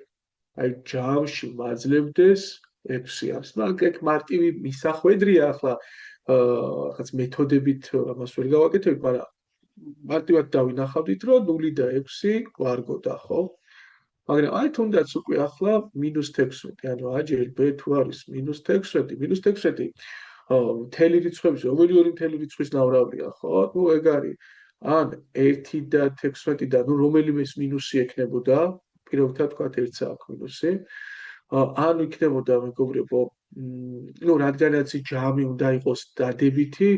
აი ჯამში მაძლევდეს 6-ს. მაგ მარტივი მისახვედრია ახლა რაღაც მეთოდებით ამას ვერ გავაკეთებთ, მაგრამ მარტივად დავინახავდით, რომ 0 და 6 გვარგოდა, ხო? მაგრამ აი თუნდაც უკვე ახლა -16, ანუ აჯერ b თუ არის -16, -16 მთელი რიცხვების, რომელი ორი მთელი რიცხვის ნამრავლია, ხო? ნუ ეგ არის ან 1 და 16 და ნუ რომელიმეს მინუსი ექნებოდა, პირობითად ვთქვათ 1-ს აქვს მინუსი. ან იქნებოდა მეგობრებო, ნუ რადგანაც ჯამი უნდა იყოს დადებითი,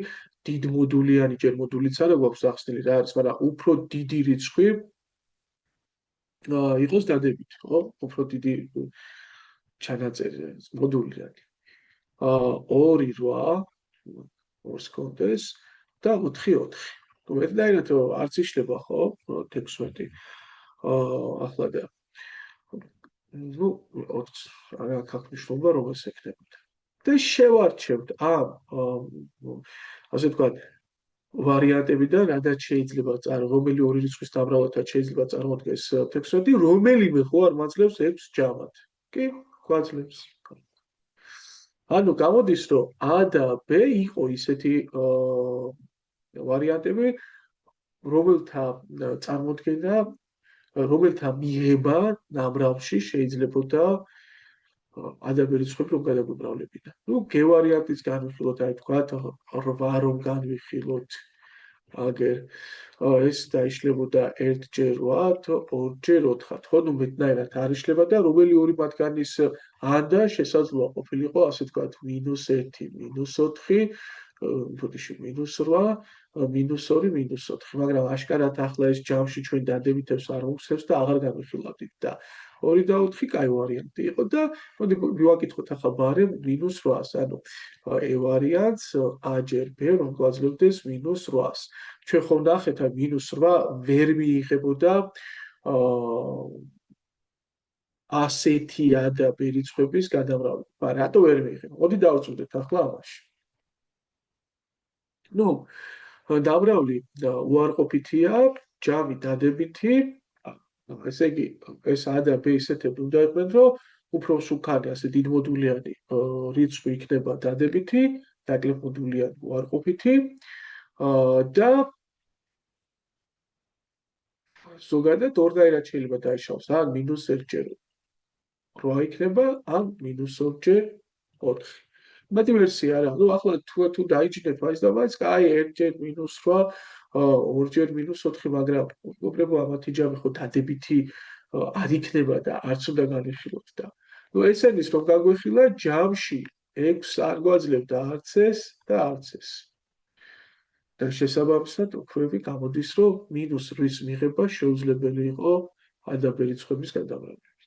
დიდ მოდულიანი ჯერ მოდულიც არა გვაქვს ახსნილი რა არის, მაგრამ უფრო დიდი რიცხვი იყოს დადებითი, ხო? უფრო დიდი ჩანაწერი მოდულიანი. 2-8 ორს კონდეს და 4-4. თუ მეტნაირად არც იშლება, ხო? 16. ახლა და ну, რა აქვს მნიშვნელობა რომ ეს ექნებოდა. და შევარჩევთ ამ ასე ვთქვათ ვარიანტებიდან, რადგან შეიძლება რომელი ორი რიცხვის ნამრავლად შეიძლება წარმოდგეს 16, რომელიმე ხო არ მაძლევს 6 ჯამად. კი, გვაძლევს. ანუ გამოდის, რომ a და b იყო ისეთი ვარიანტები, რომელთა წარმოდგენა, რომელთა მიღება ნამრავლში შეიძლებოდა a და b რიცხვები რომ გადაგვიმრავლებინა. ნუ გევარიანტის განვიხილოთ, აი თქვათ 8 რომ განვიხილოთ, აგერ ეს დაიშლებოდა 1-ჯერ 8, 2-ჯერ 4. ხო, ნუ მეტნაირად არ იშლება და რომელი ორი მათგანის და შესაძლოა ყოფილიყო, ასე ვთქვათ, -1, -4, ბოდიში -8, -2, -4, მაგრამ აშკარად ახლა ეს ჯამში ჩვენ დადებითებს არ მოგცემს და აღარ განვიხილავდით და 2 და 4 კაი ვარიანტი იყო და მოდი მივაკითხოთ ახლა ბარემ -8-ს, ანუ e ვარიანტს a ჯერ b რომ გვაძლევდეს -8-ს. ჩვენ ხომ ნახეთ, აი -8 ვერ მიიღებოდა ასეთი a და b რიცხვების გადამრავლება. რატო ვერ მიიღება? მოდი დავწვდეთ ახლა ამაში. ნუ დამრავლი უარყოფითია, ჯამი დადებითი, ესე იგი ეს a და b ისეთები უნდა იყვნენ, რომ უფრო სუქანი, ასე დიდმოდულიანი რიცხვი იქნება დადებითი, ნაკლებ მოდულიანი უარყოფითი და ზოგადად ორნაირად შეიძლება დაიშალოს, ან -1-ჯერ 8 იქნება, ან -2-ჯერ 4. მეტი ვერსია არა, ნუ ახლა თუ დაიჭირეთ მაინც და მაინც, აი 1-ჯერ -8, 2-ჯერ -4, მაგრამ მეგობრებო, ამათი ჯამი ხო დადებითი არ იქნება და არც უნდა განვიხილოთ და ნუ ესენის რომ გაგვეხილა ჯამში 6 არ გვაძლევდა არც ეს და არც ეს. და შესაბამისად უქმები გამოდის, რომ -8-ის მიღება შეუძლებელი იყო a და b რიცხვების გადამრავლებით.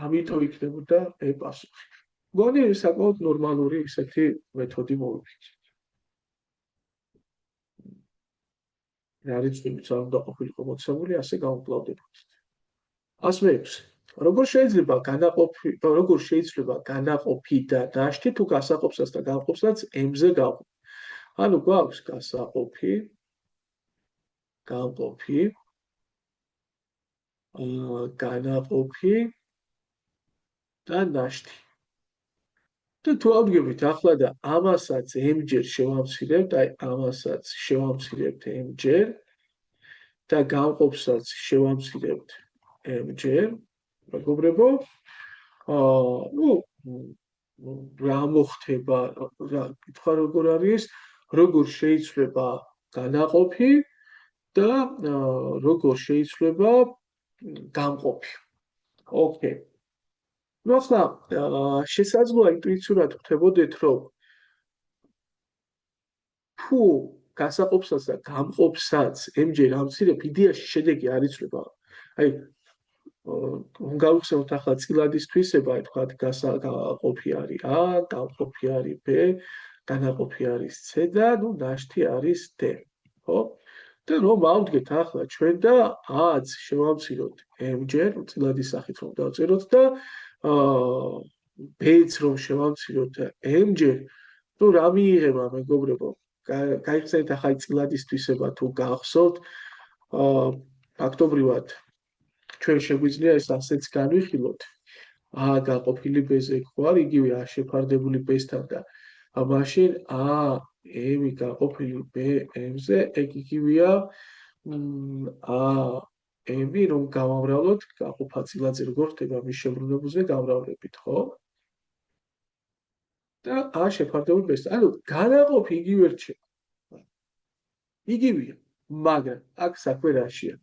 ამიტომ იქნებოდა e პასუხი. მგონი საკმაოდ ნორმალური ისეთი მეთოდი მოვიფიქრეთ. რა რიცხვებიც არ უნდა ყოფილიყო მოცემული, ასე გამკლავდებოდით. 106. როგორ შეიძლება განაყოფი და ნაშთი თუ გასაყოფსაც და გამყოფსაც M-ზე გავყო. ანუ გვაქვს გასაყოფი, გამყოფი, განაყოფი და ნაშთი. და თუ ავდგებით ახლა და ამასაც M-ჯერ შევამცირებთ, აი ამასაც შევამცირებთ M-ჯერ და გამყოფსაც შევამცირებთ M-ჯერ, მეგობრებო, რა მოხდება, რა კითხვა როგორ არის, როგორ შეიძლება განაყოფი და როგორ შეიძლება გამყოფი. ოკეი. ნუ ახლა შესაძლოა ინტუიციურად ხვდებოდეთ, რომ თუ გასაყოფსაც და გამყოფსაც M-ჯერ ამცირებ, idეაში შედეგი არ იცვლება. აი გავიხსენოთ ახლა წილადის თვისება, აი თქვა გასაყოფი არის A, გამყოფი არის B, განაყოფი არის C და ნუ ნაშთი არის D. ხო? და რომ ავდგეთ ახლა ჩვენ და A-ს შევამციროთ M-ჯერ, წილადის სახით რომ დავწეროთ და B-ს რომ შევამციროთ M-ჯერ, ნუ რა მიიღება, მეგობრებო? გაიხსენეთ ახლა წილადის თვისება თუ გახსოვთ, ფაქტობრივად ჩვენ შეგვიძლია ეს ასეც განვიხილოთ. A გაყოფილი B-ზე ხო არის იგივე A შეფარდებული B-სთან და მაშინ A M გაყოფილი B M-ზე ეგ იგივეა A M რომ გავამრავლოთ გაყოფა წილადზე როგორ ხდება მის შებრუნებაზე გამრავლებით, ხო? და A შეფარდებული B-სთან. ანუ განაყოფი იგივე რჩება. იგივეა, მაგრამ აქ საქმე რაშია?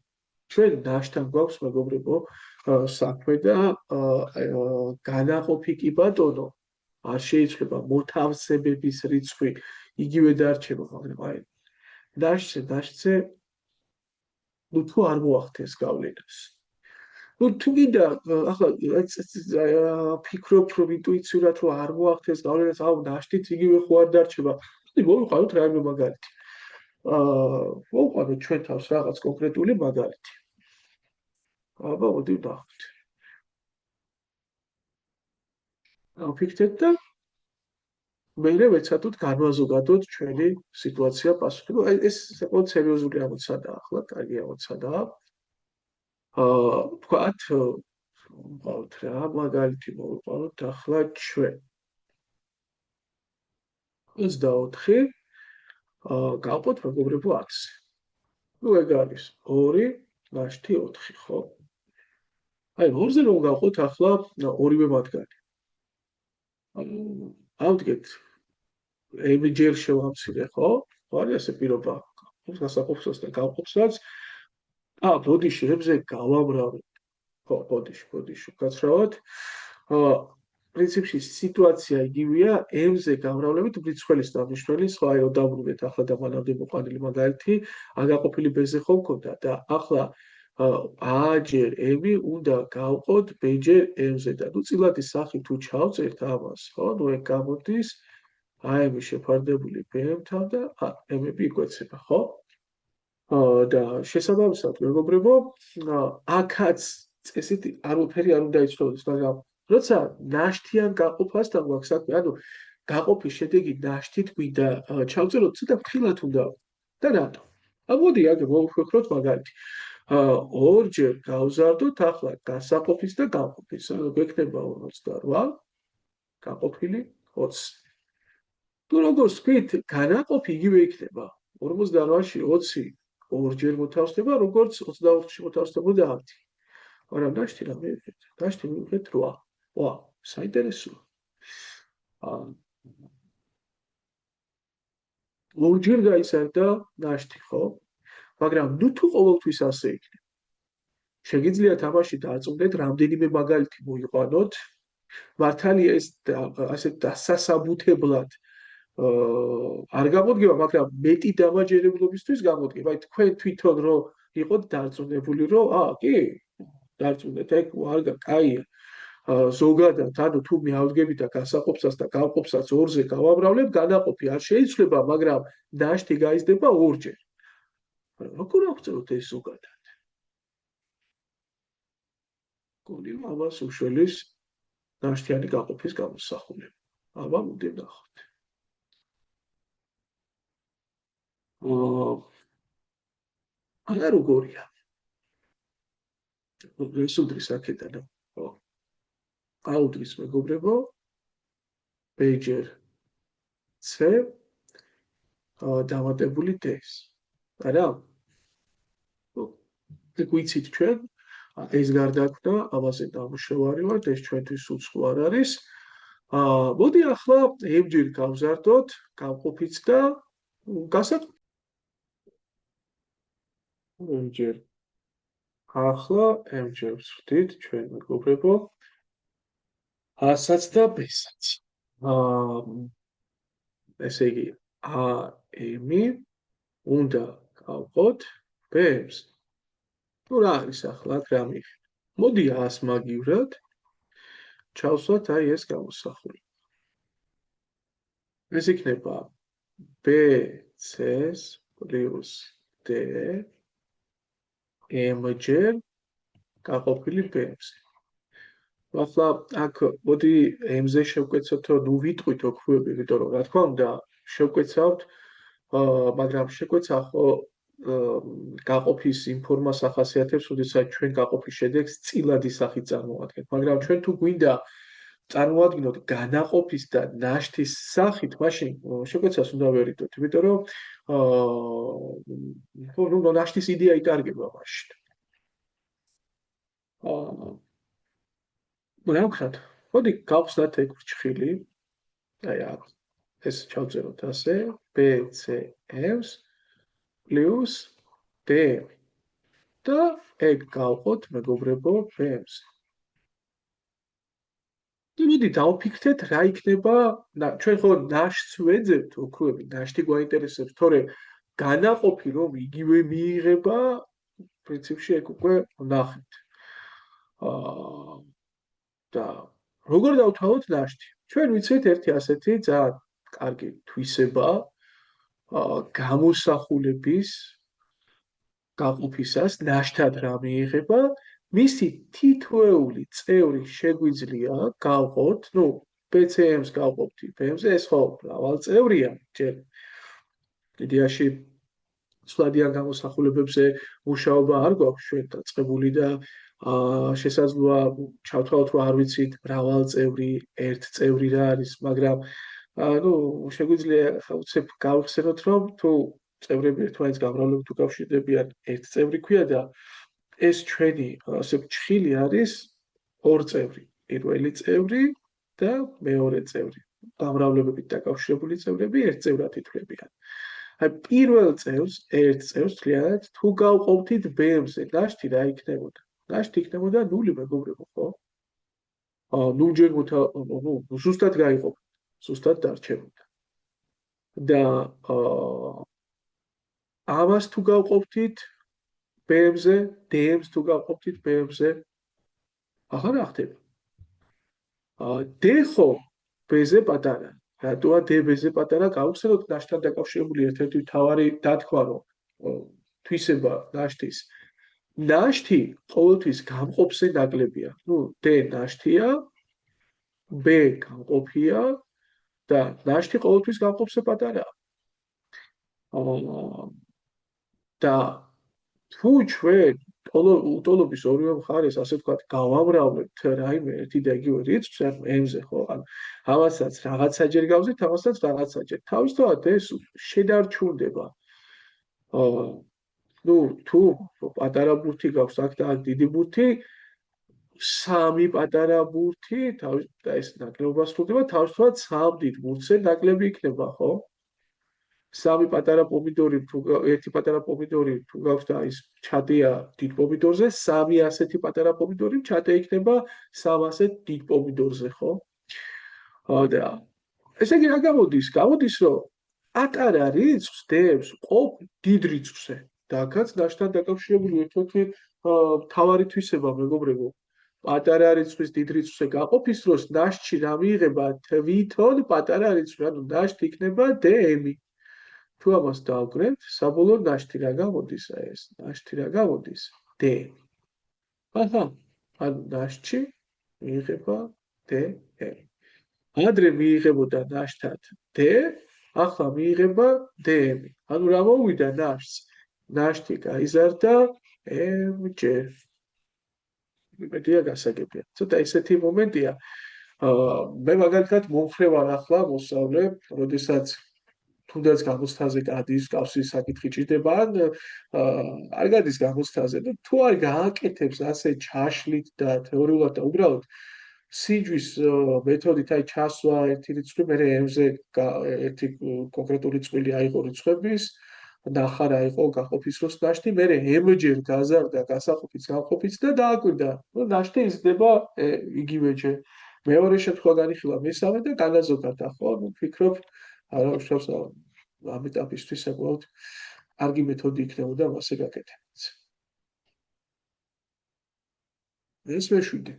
ჩვენ ნაშთთან გვაქვს, მეგობრებო, საქმე და განაყოფი კი ბატონო არ შეიძლება მოთავსებების რიცხვი იგივე დარჩება, მაგრამ აი ნაშთზე ნუ თუ არ მოახდენს გავლენას. ნუ თუ გინდა ახლა ფიქრობთ რომ ინტუიციურად რომ არ მოახდენს გავლენას, აუ ნაშთიც იგივე ხო არ დარჩება. მოვიყვანოთ რაიმე მაგალითი. მოვიყვანოთ ჩვენ თავს რაღაც კონკრეტული მაგალითი. აბა მოდი ვნახოთ. ვფიქრეთ და მერე ვეცადოთ განვაზოგადოთ ჩვენი სიტუაცია პასუხი. ეს საკმაოდ სერიოზული ამოცანაა ახლა, კარგი ამოცანაა. თქვათ, ვყავთ რა, მაგალითი მოვიყვანოთ ახლა ჩვენ. 24 გავყოთ მეგობრებო 10. ნუ ეგ არის 2 ნაშთი 4, ხო? აი 2-ზე რომ გავყოთ ახლა ორივე მათგანი. ავდგეთ M-ჯერ შევამცირე, ხო? ხო არის ასე პირობა. გასაყოფსაც და გამყოფსაც. ბოდიში M-ზე გავამრავლებ. ხო, ბოდიში უკაცრავად. პრინციპში სიტუაცია იგივეა, M-ზე გამრავლებით მრიცხველის დამნაშველის, ხო, აი დავბრუნდეთ ახლა და მანამდე მოყვანილი მაგალითი, აგაყოფილი B-ზე ხო მქონდა და ახლა A-ჯერ M უნდა გავყოთ B-ჯერ M-ზე და ნუ წილადის სახით თუ ჩავწერთ ამას, ხო, ნუ ეგ გამოდის AM შეფარდებული B-მთან და M-ები იკვეცება, ხო? და შესაბამისად, მეგობრებო, აქაც წესით არაფერი არ უნდა იცვლოს, მაგრამ როცა ნაშთიან გაყოფასთან გვაქვს საქმე, ანუ გაყოფის შედეგი ნაშთით გვინდა ჩავწეროთ, ცოტა ფრთხილად უნდა და რატო? მოდი აგ მოვხერხოთ მაგალითი. 2-ჯერ გავზარდოთ ახლა გასაყოფის და გამყოფის, ანუ გვექნება 48 გაყოფილი 20. თუ როგორც ვთქვით, განაყოფი იგივე იქნება. 48-ში 20 2-ჯერ მოთავსდება, როგორც 24-ში მოთავსდებოდა 10. მაგრამ ნაშთი რა მივიღეთ? ნაშთი მივიღეთ 8. ვა, საინტერესოა. 2-ჯერ გაიზარდა ნაშთი, ხო? მაგრამ ნუ თუ ყოველთვის ასე იქნება. შეგიძლიათ ამაში დააწუნდეთ რამდენიმე მაგალითი მოიყვანოთ. მართალია ეს ასე დასასაბუთებლად არ გამოდგება, მაგრამ მეტი დამაჯერებლობისთვის გამოდგება. აი თქვენ თვითონ რომ იყოთ დარწმუნებული, რომ კი, დარწმუნდეთ, ეგ არ კაია. ზოგადად, ანუ თუ მე ავდგები და გასაყოფსაც და გამყოფსაც 2-ზე გავამრავლებ, განაყოფი არ შეიძლება, მაგრამ ნაშთი გაიზრდება 2-ჯერ. როგორ აღწეროთ ეს ზოგადად? გონი ამას უშველის ნაშთიანი გაყოფის გამოსახულება. აბა მოდი ნახოთ. არა როგორია. ეს უდრის აქედან. აუდრის მეგობრებო. ბეჯერ C დამატებული D-ს. არა? გვიცით ჩვენ ეს გარდაქმნა, ამაზე დამუშევარი ვართ, ეს ჩვენთვის უცხო არ არის. მოდი ახლა ემჯერ გავზარდოთ გამყოფიც და გასაკვირ ემჯერ. ახლა ემჯერს ვხდით ჩვენ მეგობრებო. A-საც და B-საც. ესე იგი, A-M-ი უნდა გავყოთ B-ს. თუ რა არის ახლა აქ რა მიხ? მოდი A-ს მაგივრად ჩავსვათ აი ეს გამოსახული. ეს იქნება B-C-ს პლუს D M-ჯერ გაყოფილი B-ს. ახლა აქ მოდი M-ზე შევკვეცოთ, ნუ ვიტყვით ოქროები, იმიტომ რომ რა თქმა უნდა შევკვეცავთ, მაგრამ შეკვეცა ხო გაყოფის იმ ფორმას ახასიათებს, როდესაც ჩვენ გაყოფის შედეგს წილადი სახით წარმოვადგენთ, მაგრამ ჩვენ თუ გვინდა წარმოვადგინოთ განაყოფის და ნაშთის სახით, მაშინ შეკვეცას უნდა ვერიდოთ, იმიტომ რომ ნუ ნაშთის იდეა იკარგება მაშინ. რა ვქნათ? მოდი გავხსნათ ეგ ფრჩხილი. აი აქ ეს ჩავწეროთ ასე, B-C-M-ს პლუს D და ეგ გავყოთ მეგობრებო B-ს. მოდი დავფიქრდეთ რა იქნება, ჩვენ ხო ნაშთს ვეძებთ ოქროები, ნაშთი გვაინტერესებს, თორე განაყოფი რომ იგივე მიიღება, პრინციპში ეგ უკვე ვნახეთ. და როგორ დავთვალოთ ნაშთი? ჩვენ ვიცით ერთი ასეთი ძალიან კარგი თვისება გამოსახულების გაყოფისას ნაშთად რა მიიღება, მისი თითოეული წევრი შეგვიძლია გავყოთ, ნუ BCM-ს გავყოფთ B-ზე, ეს ხო მრავალ წევრია, ჯერ იდეაში ცვლადიან გამოსახულებებზე მუშაობა არ გვაქვს ჩვენ დაწყებული და შესაძლოა ჩავთვალოთ, რომ არ ვიცით მრავალ წევრი, ერთ წევრი რა არის, მაგრამ ნუ შეგვიძლია უცებ გავხსენოთ, რომ თუ წევრები ერთმანეთს გამრავლებით უკავშირდებიან, ერთ წევრი ქვია და ეს ჩვენი ასე ჩხილი არის ორ წევრი, პირველი წევრი და მეორე წევრი. გამრავლებებით დაკავშირებული წევრები ერთ წევრად ითვლებიან. აი პირველ წევრს, ერთ წევრს თლიანად თუ გავყოფთით B-ზე, ნაშთი რა იქნებოდა? ნაშთი იქნებოდა 0 მეგობრებო, ხო? 0-ჯერ ნუ ზუსტად გაიყოფ, ზუსტად დარჩებოდა. და ამას თუ გავყოფთით B-ზე, D-ს თუ გავყოფთით B-ზე, ახლა რა ხდება? D ხო B-ზე პატარა. რატოა D B-ზე პატარა? გავხსენოთ ნაშთთან დაკავშირებული ერთ-ერთი მთავარი დათქმა, რომ თვისება ნაშთის. ნაშთი ყოველთვის გამყოფზე ნაკლებია. ნუ D ნაშთია, B გამყოფია და ნაშთი ყოველთვის გამყოფზე პატარაა. და თუ ჩვენ უტოლობის ორივე მხარეს ასე ვთქვათ, გავამრავლებთ რაიმე ერთი და იგივე რიცხვს, ან M-ზე ხო, ან ამასაც რაღაცაჯერ გავზით, ამასაც რაღაცაჯერ. თავისთავად ეს შედარჩუნდება. ნუ თუ პატარა ბურთი გაქვს აქ და აქ დიდი ბურთი, სამი პატარა ბურთი, და ეს ნაკლებობა სრულდება, თავისთავად სამ დიდ ბურთზე ნაკლები იქნება, ხო? სამი პატარა პომიდორი, ერთი პატარა პომიდორი თუ გაქვს და ის ჩადია დიდ პომიდორზე, სამი ასეთი პატარა პომიდორი ჩადე იქნება სამ ასეთ დიდ პომიდორზე, ხო? და ესე იგი რა გამოდის? გამოდის, რომ პატარა რიცხვს D-ს ყოფ დიდ რიცხვზე. და აქაც ნაშთთან დაკავშირებული ერთ-ერთი მთავარი თვისება, მეგობრებო. პატარა რიცხვის დიდ რიცხვზე გაყოფის დროს ნაშთში რა მიიღება თვითონ პატარა რიცხვი, ანუ ნაშთი იქნება DM-ი. თუ ამას დავკრებთ, საბოლოოდ ნაშთი რა გამოდის ეს? ნაშთი რა გამოდის? D. აჰა, ანუ ნაშთი მიიღება DM. ადრე მიიღებოდა ნაშთად D, ახლა მიიღება DM. ანუ რა მოვიდა ნაშთს? ნაშთი გაიზარდა M-ჯერ. იმედია გასაგებია. ცოტა ესეთი მომენტია. მე მაგალითად მომხრე ვარ ახლა მოსწავლე, როდესაც თუნდაც გამოცდაზე გადის, კავშირის საკითხი ჭირდება, ან არ გადის გამოცდაზე და თუ არ გააკეთებს ასე ჩაშლით და თეორიულად და უბრალოდ სიჯვის მეთოდით აი ჩასვა ერთი რიცხვი, მე M-ზე ერთი კონკრეტული წყვილი აიღო რიცხვების, ნახარა იყო გაყოფის დროს ნაშთი, მე M-ჯერ გაზარდა გასაყოფის გაყოფით და დააკვირდა. ნუ ნაშთი იზრდება იგივეჯერ. მეორე შემთხვევა განიხილა მესამე და განაზოგარდა, ხო? ნუ ვფიქრობ არა უშავს ამ ეტაპისთვის საკმაოდ კარგი მეთოდი იქნებოდა მასე გაკეთებაც. ეს მეშვიდე.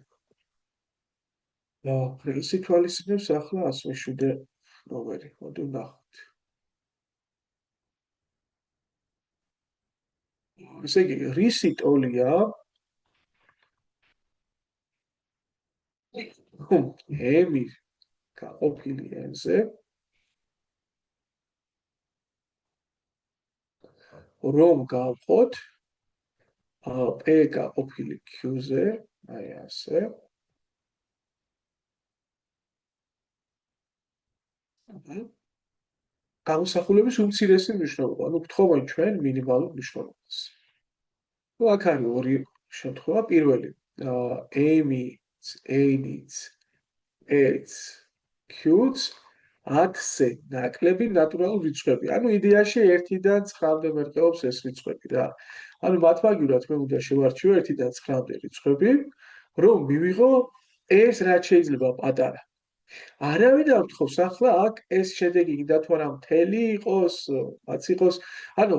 რისი თვალისწინებს ახლა 107 ნომერი. მოდი ვნახოთ. ესე იგი, რისი ტოლია? M გაყოფილი N-ზე რომ გავყოთ P გაყოფილი Q-ზე, აი ასე. გამოსახულების უმცირესი მნიშვნელობა, ანუ გთხოვენ ჩვენ მინიმალურ მნიშვნელობას. ნუ აქ არის ორი შემთხვევა, პირველი M-იც, N-იც, P-ც, Q-ც 10-ზე ნაკლები ნატურალური რიცხვები. ანუ იდეაში 1-დან 9-მდე მერყეობს ეს რიცხვები რა. ანუ მათმაგივრად მე უნდა შევარჩიო 1-დან 9-მდე რიცხვები, რომ მივიღო ეს რაც შეიძლება პატარა. არავინ არ გთხოვს ახლა აქ ეს შედეგი კიდე თუ არა მთელი იყოს, რაც იყოს, ანუ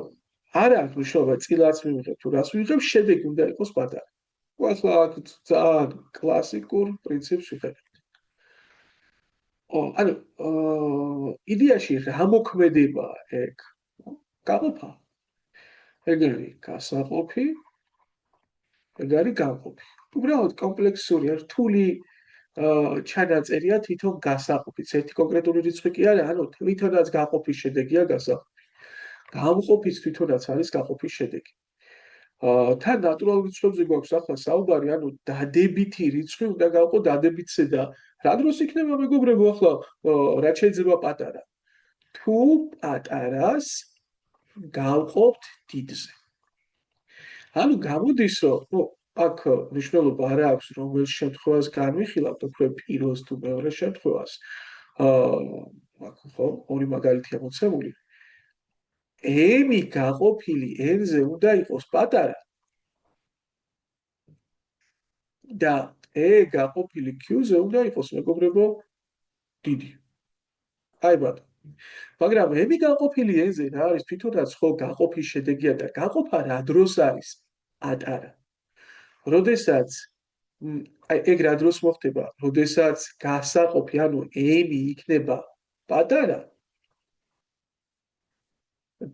არ აქვს მნიშვნელობა წილაც მივიღებ თუ რას ვიღებ, შედეგი უნდა იყოს პატარა. ახლა აქ ძალიან კლასიკურ პრინციპს ვიხერხებთ. ანუ იდეაში რა მოქმედება ეგ? გაყოფა. ეგ არის გასაყოფი, ეგ არის გაყოფი. უბრალოდ კომპლექსური რთული ჩანაწერია თვითონ გასაყოფის. ერთი კონკრეტული რიცხვი კი არა, ანუ თვითონაც გაყოფის შედეგია გასაყოფი. გამყოფის თვითონაც არის გაყოფის შედეგი. თან ნატურალურ რიცხვებზე გვაქვს ახლა საუბარი, ანუ დადებითი რიცხვი უნდა გავყო დადებითზე და რა დროს იქნება მეგობრებო ახლა რაც შეიძლება პატარა. თუ პატარას გავყოფთ დიდზე. ანუ გამოდის, რომ ნუ აქ მნიშვნელობა არ აქვს, რომელ შემთხვევას განვიხილავთ, უფრო პირველს თუ მეორე შემთხვევას. აქ ხო ორი მაგალითია მოცემული. M-ი გაყოფილი N-ზე უნდა იყოს პატარა და E გაყოფილი Q-ზე უნდა იყოს მეგობრებო დიდი. აი ბატონო. მაგრამ M-ი გაყოფილი N-ზე რა არის თვითონაც ხო გაყოფის შედეგია და გაყოფა რა დროს არის პატარა. როდესაც აი ეგ რა დროს მოხდება? როდესაც გასაყოფი, ანუ M-ი იქნება პატარა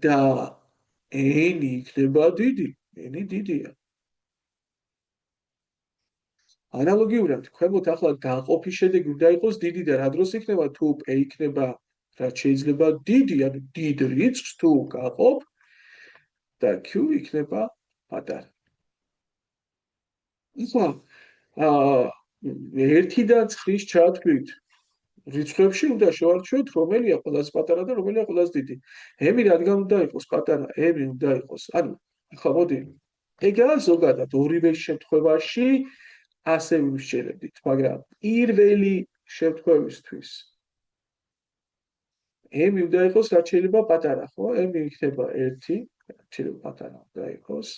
და N-ი იქნება დიდი, N-ი დიდია. ანალოგიურად, ქვემოთ ახლა გაყოფის შედეგი უნდა იყოს დიდი და რა დროს იქნება? თუ P იქნება რაც შეიძლება დიდი, ანუ დიდ რიცხვს თუ გაყოფ და Q იქნება პატარა. ისა 1-დან 9-ის ჩათვლით რიცხვებში უნდა შევარჩიოთ რომელია ყველაზე პატარა და რომელია ყველაზე დიდი. M-ი რადგან უნდა იყოს პატარა, M-ი უნდა იყოს. ანუ ახლა მოდი ეგაა ზოგადად ორივე შემთხვევაში ასე ვიმსჯელებდით, მაგრამ პირველი შემთხვევისთვის M-ი უნდა იყოს რაც შეიძლება პატარა, ხო? M-ი იქნება 1, რაც შეიძლება პატარა უნდა იყოს.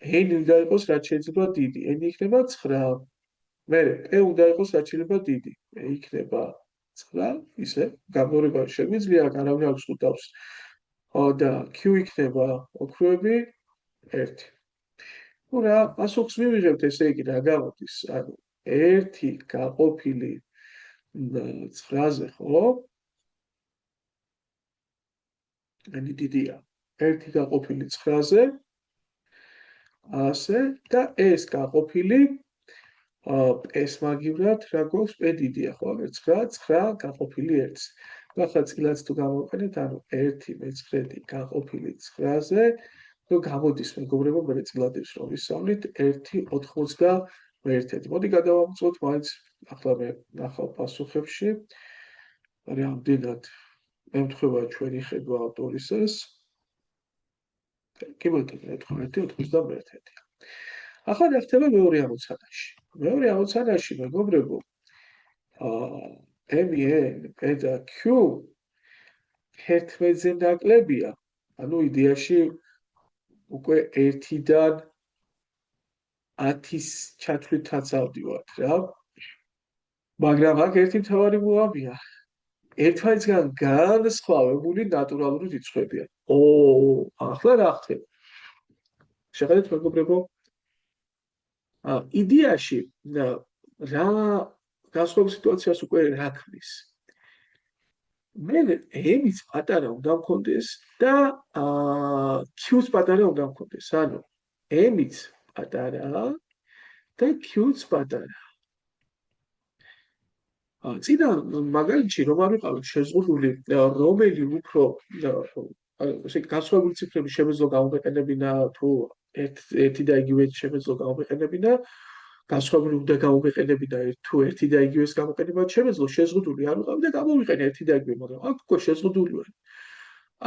N-ი უნდა იყოს რაც შეიძლება დიდი, N-ი იქნება 9. მერე P უნდა იყოს რაც შეიძლება დიდი, P იქნება 9, ისე გამორება შეგვიძლია, არავინ არ გსყუდავს. და Q იქნება ოქროები 1. ნუ რა, პასუხს მივიღებთ, ესე იგი რა გამოდის? ანუ 1 გაყოფილი 9-ზე, ხო? n დიდია 1 გაყოფილი 9-ზე, ასე და s გაყოფილი s მაგივრად რა გვაქვს p დიდია, ხო? 9 გაყოფილი 1-ს. ახლა წილად თუ გამოვიყენებთ, ანუ 1/9 გაყოფილი 9-ზე, ნუ გამოდის მეგობრებო, მე წილადებს რომ ვისწავლით 1/91. მოდი გადავამოწმოთ მაინც ახლა მე ნახავ პასუხებში. რამდენად ემთხვევა ჩვენი ხედვა ავტორისას. კი ბატონო, 91. ახლა ნახდება მეორე ამოცანაში. მეორე ამოცანაში მეგობრებო, m-n, p და q 11-ზე ნაკლებია. ანუ იდეაში უკვე 1-დან 10-ის ჩათვლითაც ავდივართ რა. მაგრამ აქ ერთი მთავარი მოამია. ერთმანეთისგან განსხვავებული ნატურალური რიცხვებია. ახლა რა ხდება? შეხედეთ მეგობრებო, იდეაში რა განსხვავებული სიტუაციას უკვე რა ქმნის? მე m-იც პატარა უნდა მქონდეს და q-ც პატარა უნდა მქონდეს. ანუ m-იც პატარა და q-ც პატარა. წინა მაგალითში რომ არ ვიყავით შეზღუდული, რომელი უფრო ესე განსხვავებული ციფრები შემეძლო გამოვიყენებინა თუ ერთი და იგივე შემეძლო გამოვიყენებინა, განსხვავებული უნდა გამოვიყენებინა თუ ერთი და იგივეს გამოყენება შემეძლო, შეზღუდული არ ვიყავი და გამოვიყენე ერთი და იგივე, მაგრამ აქ უკვე შეზღუდული ვარ.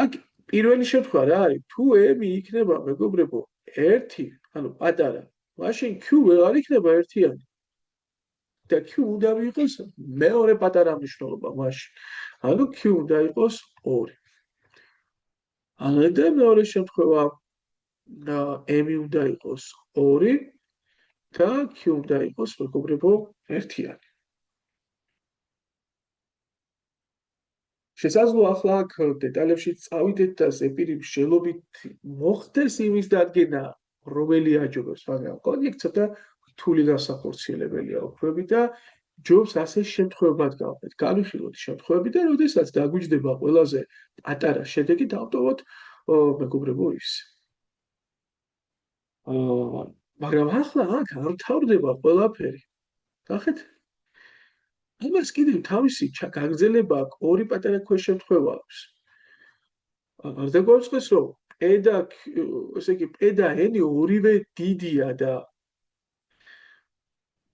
აქ პირველი შემთხვევა რა არის? თუ m იქნება მეგობრებო 1, ანუ პატარა, მაშინ q ვერ იქნება ერთიანი. და q უნდა იყოს მეორე პატარა მნიშვნელობა მაშინ. ანუ q უნდა იყოს 2. ანუ და მეორე შემთხვევა m უნდა იყოს 2 და q უნდა იყოს მეგობრებო ერთიანი. შესაძლოა ახლა აქ დეტალებში წავიდეთ და ზეპირი მსჯელობით მოხდეს იმის დადგენა, რომელი აჯობებს, მაგრამ კონიეკ ცოტა რთული განსახორციელებელია უფლები და ჯობს ასე შემთხვევებად გავყეთ. განვიხილოთ შემთხვევები და როდესაც დაგვიჯდება ყველაზე პატარა შედეგი, დავტოვოთ მეგობრებო ის. მაგრამ ახლა აქ არ თავდება ყველაფერი. ნახეთ? ამას კიდევ თავისი გაგრძელება აქვს, ორი პატარა ქვეშემთხვევა აქვს. არ დაგვაწყდეს რომ p და ესე იგი p და n ორივე დიდია და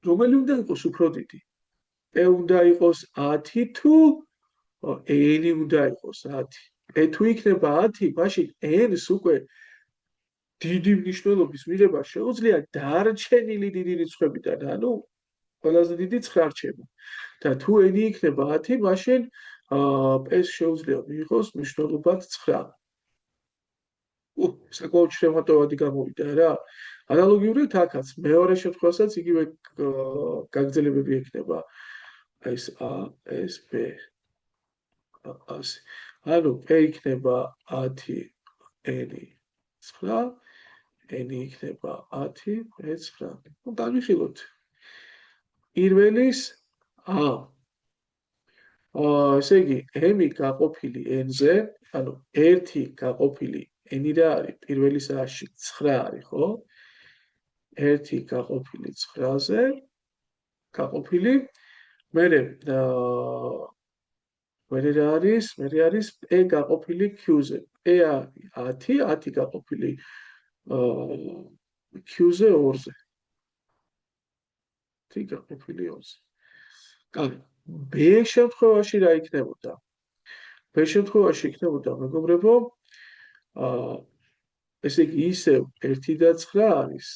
რომელი უნდა იყოს უფრო დიდი? p უნდა იყოს 10 თუ n უნდა იყოს 10? p თუ იქნება 10, მაშინ n-ს უკვე დიდი მნიშვნელობის მიღება შეუძლია დარჩენილი დიდი რიცხვებიდან, ანუ ყველაზე დიდი 9 რჩება. და თუ n იქნება 10, მაშინ p-ს შეუძლია მიიღოს მნიშვნელობად 9. საკმაოდ შრემატოვადი გამოვიდა რა. ანალოგიურად აქაც მეორე შემთხვევასაც იგივე გაგრძელებები ექნება. ეს a, ეს b. ასე. ანუ p იქნება 10, n 9, n იქნება 10, p 9. ნუ დავიხილოთ. პირველის ესე იგი m გაყოფილი n-ზე, ანუ 1 გაყოფილი n რა არის? პირველის a-ში 9 არის, ხო? 1 გაყოფილი 9-ზე გაყოფილი მერე რა არის? მერე არის p გაყოფილი q-ზე. p არის 10, 10 გაყოფილი q-ზე 2-ზე. 10 გაყოფილი 2-ზე. კარგი. b შემთხვევაში რა იქნებოდა? b შემთხვევაში იქნებოდა მეგობრებო, ესე იგი ისევ 1 და 9 არის.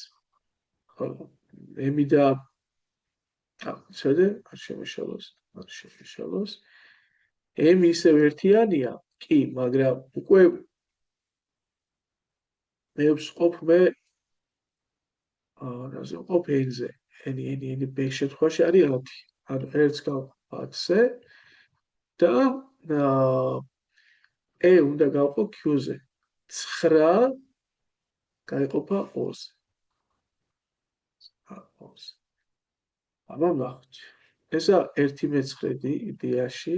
m და შედე არ შემიშალოს. m ისევ ერთიანია, კი, მაგრამ უკვე მე ვსყოფ რაზე ვყოფ n-ზე. n b შემთხვევაში არის 10. ანუ 1-ს გავყავ 10-ზე და e უნდა გავყო q-ზე. 9 გაიყოფა 2-ზე. აბა ნახეთ. ესა 1/9 იდეაში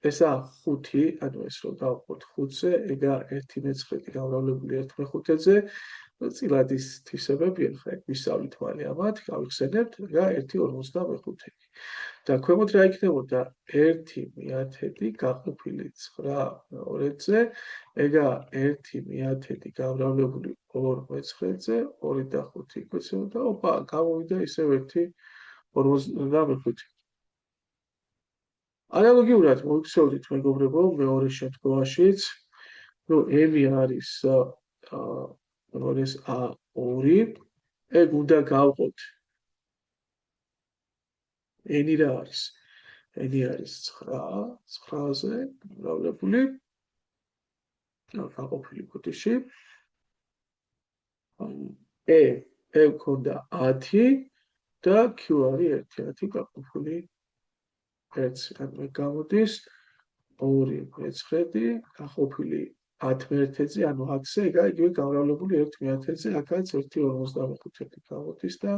ესა 5, ანუ ეს რომ დავყოთ 5-ზე, ეგა 1/9 გამრავლებული 1/5-ზე, წილადის თვისებებია, ხა ეგ ვისწავლით მალე ამათ, გავიხსენებთ, ეგა 1/45. და ქვემოთ რა იქნებოდა 1/10 გაყოფილი 9/2-ზე, ეგა 1/10 გამრავლებული 2/9-ზე, 2/5 იკვეცებოდა, ოპა, გამოვიდა ისევ 1/45. ანალოგიურად მოვიქცეოდით მეგობრებო, მეორე შემთხვევაშიც, ნუ m არის როდეს a2, ეგ უნდა გავყოთ n რა არის? n არის 9, 9-ზე გამრავლებული, გაყოფილი კუთიში. e მქონდა 10 და q არის 1/10 გაყოფილი 1-ზე. ანუ ეგ გამოდის 2/9 გაყოფილი 10/1-ზე, ანუ 10-ზე, ეგა იგივე გამრავლებული 1/10-ზე, აქაც 1/45 გამოდის და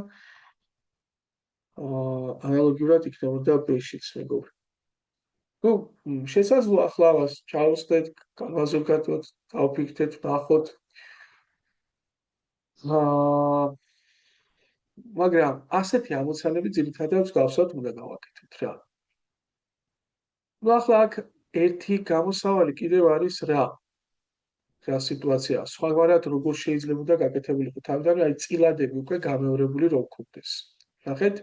ანალოგიურად იქნებოდა B-შიც მეგობრებო. ნუ შესაძლოა ახლა ამას ჩავუსდეთ, განვაზოგადოთ, დავფიქრდეთ, ნახოთ. მაგრამ ასეთი ამოცანები ძირითადად მსგავსად უნდა გავაკეთოთ რა. ნუ ახლა აქ ერთი გამოსავალი კიდევ არის რა სიტუაცია. სხვაგვარად როგორ შეიძლებოდა გაკეთებულიყო თავიდან, აი წილადები უკვე გამეორებული რომ გქონდეს. ნახეთ?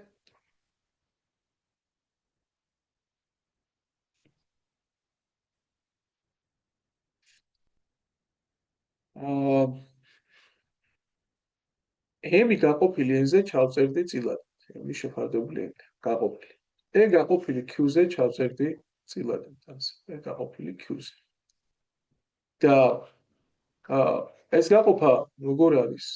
m გაყოფილი n-ზე ჩავწერდი წილად. m შეფარდებული n გაყოფილი. e გაყოფილი q-ზე ჩავწერდი წილად. e გაყოფილი q-ზე. და ეს გაყოფა როგორ არის?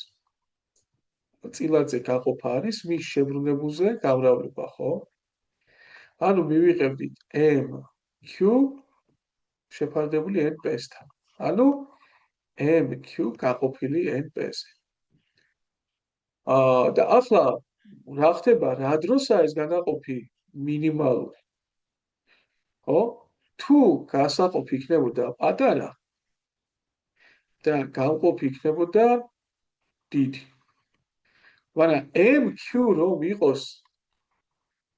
წილადზე გაყოფა არის მის შებრუნებულზე გამრავლება, ხო? ანუ მივიღებდით mq შეფარდებული n-თან. ანუ mq გაყოფილი n-ზე. და ახლა რა ხდება, რა დროსაა ეს განაყოფი მინიმალური? ხო? თუ გასაყოფი იქნებოდა პატარა და გამყოფი იქნებოდა დიდი. მაგრამ mq რომ იყოს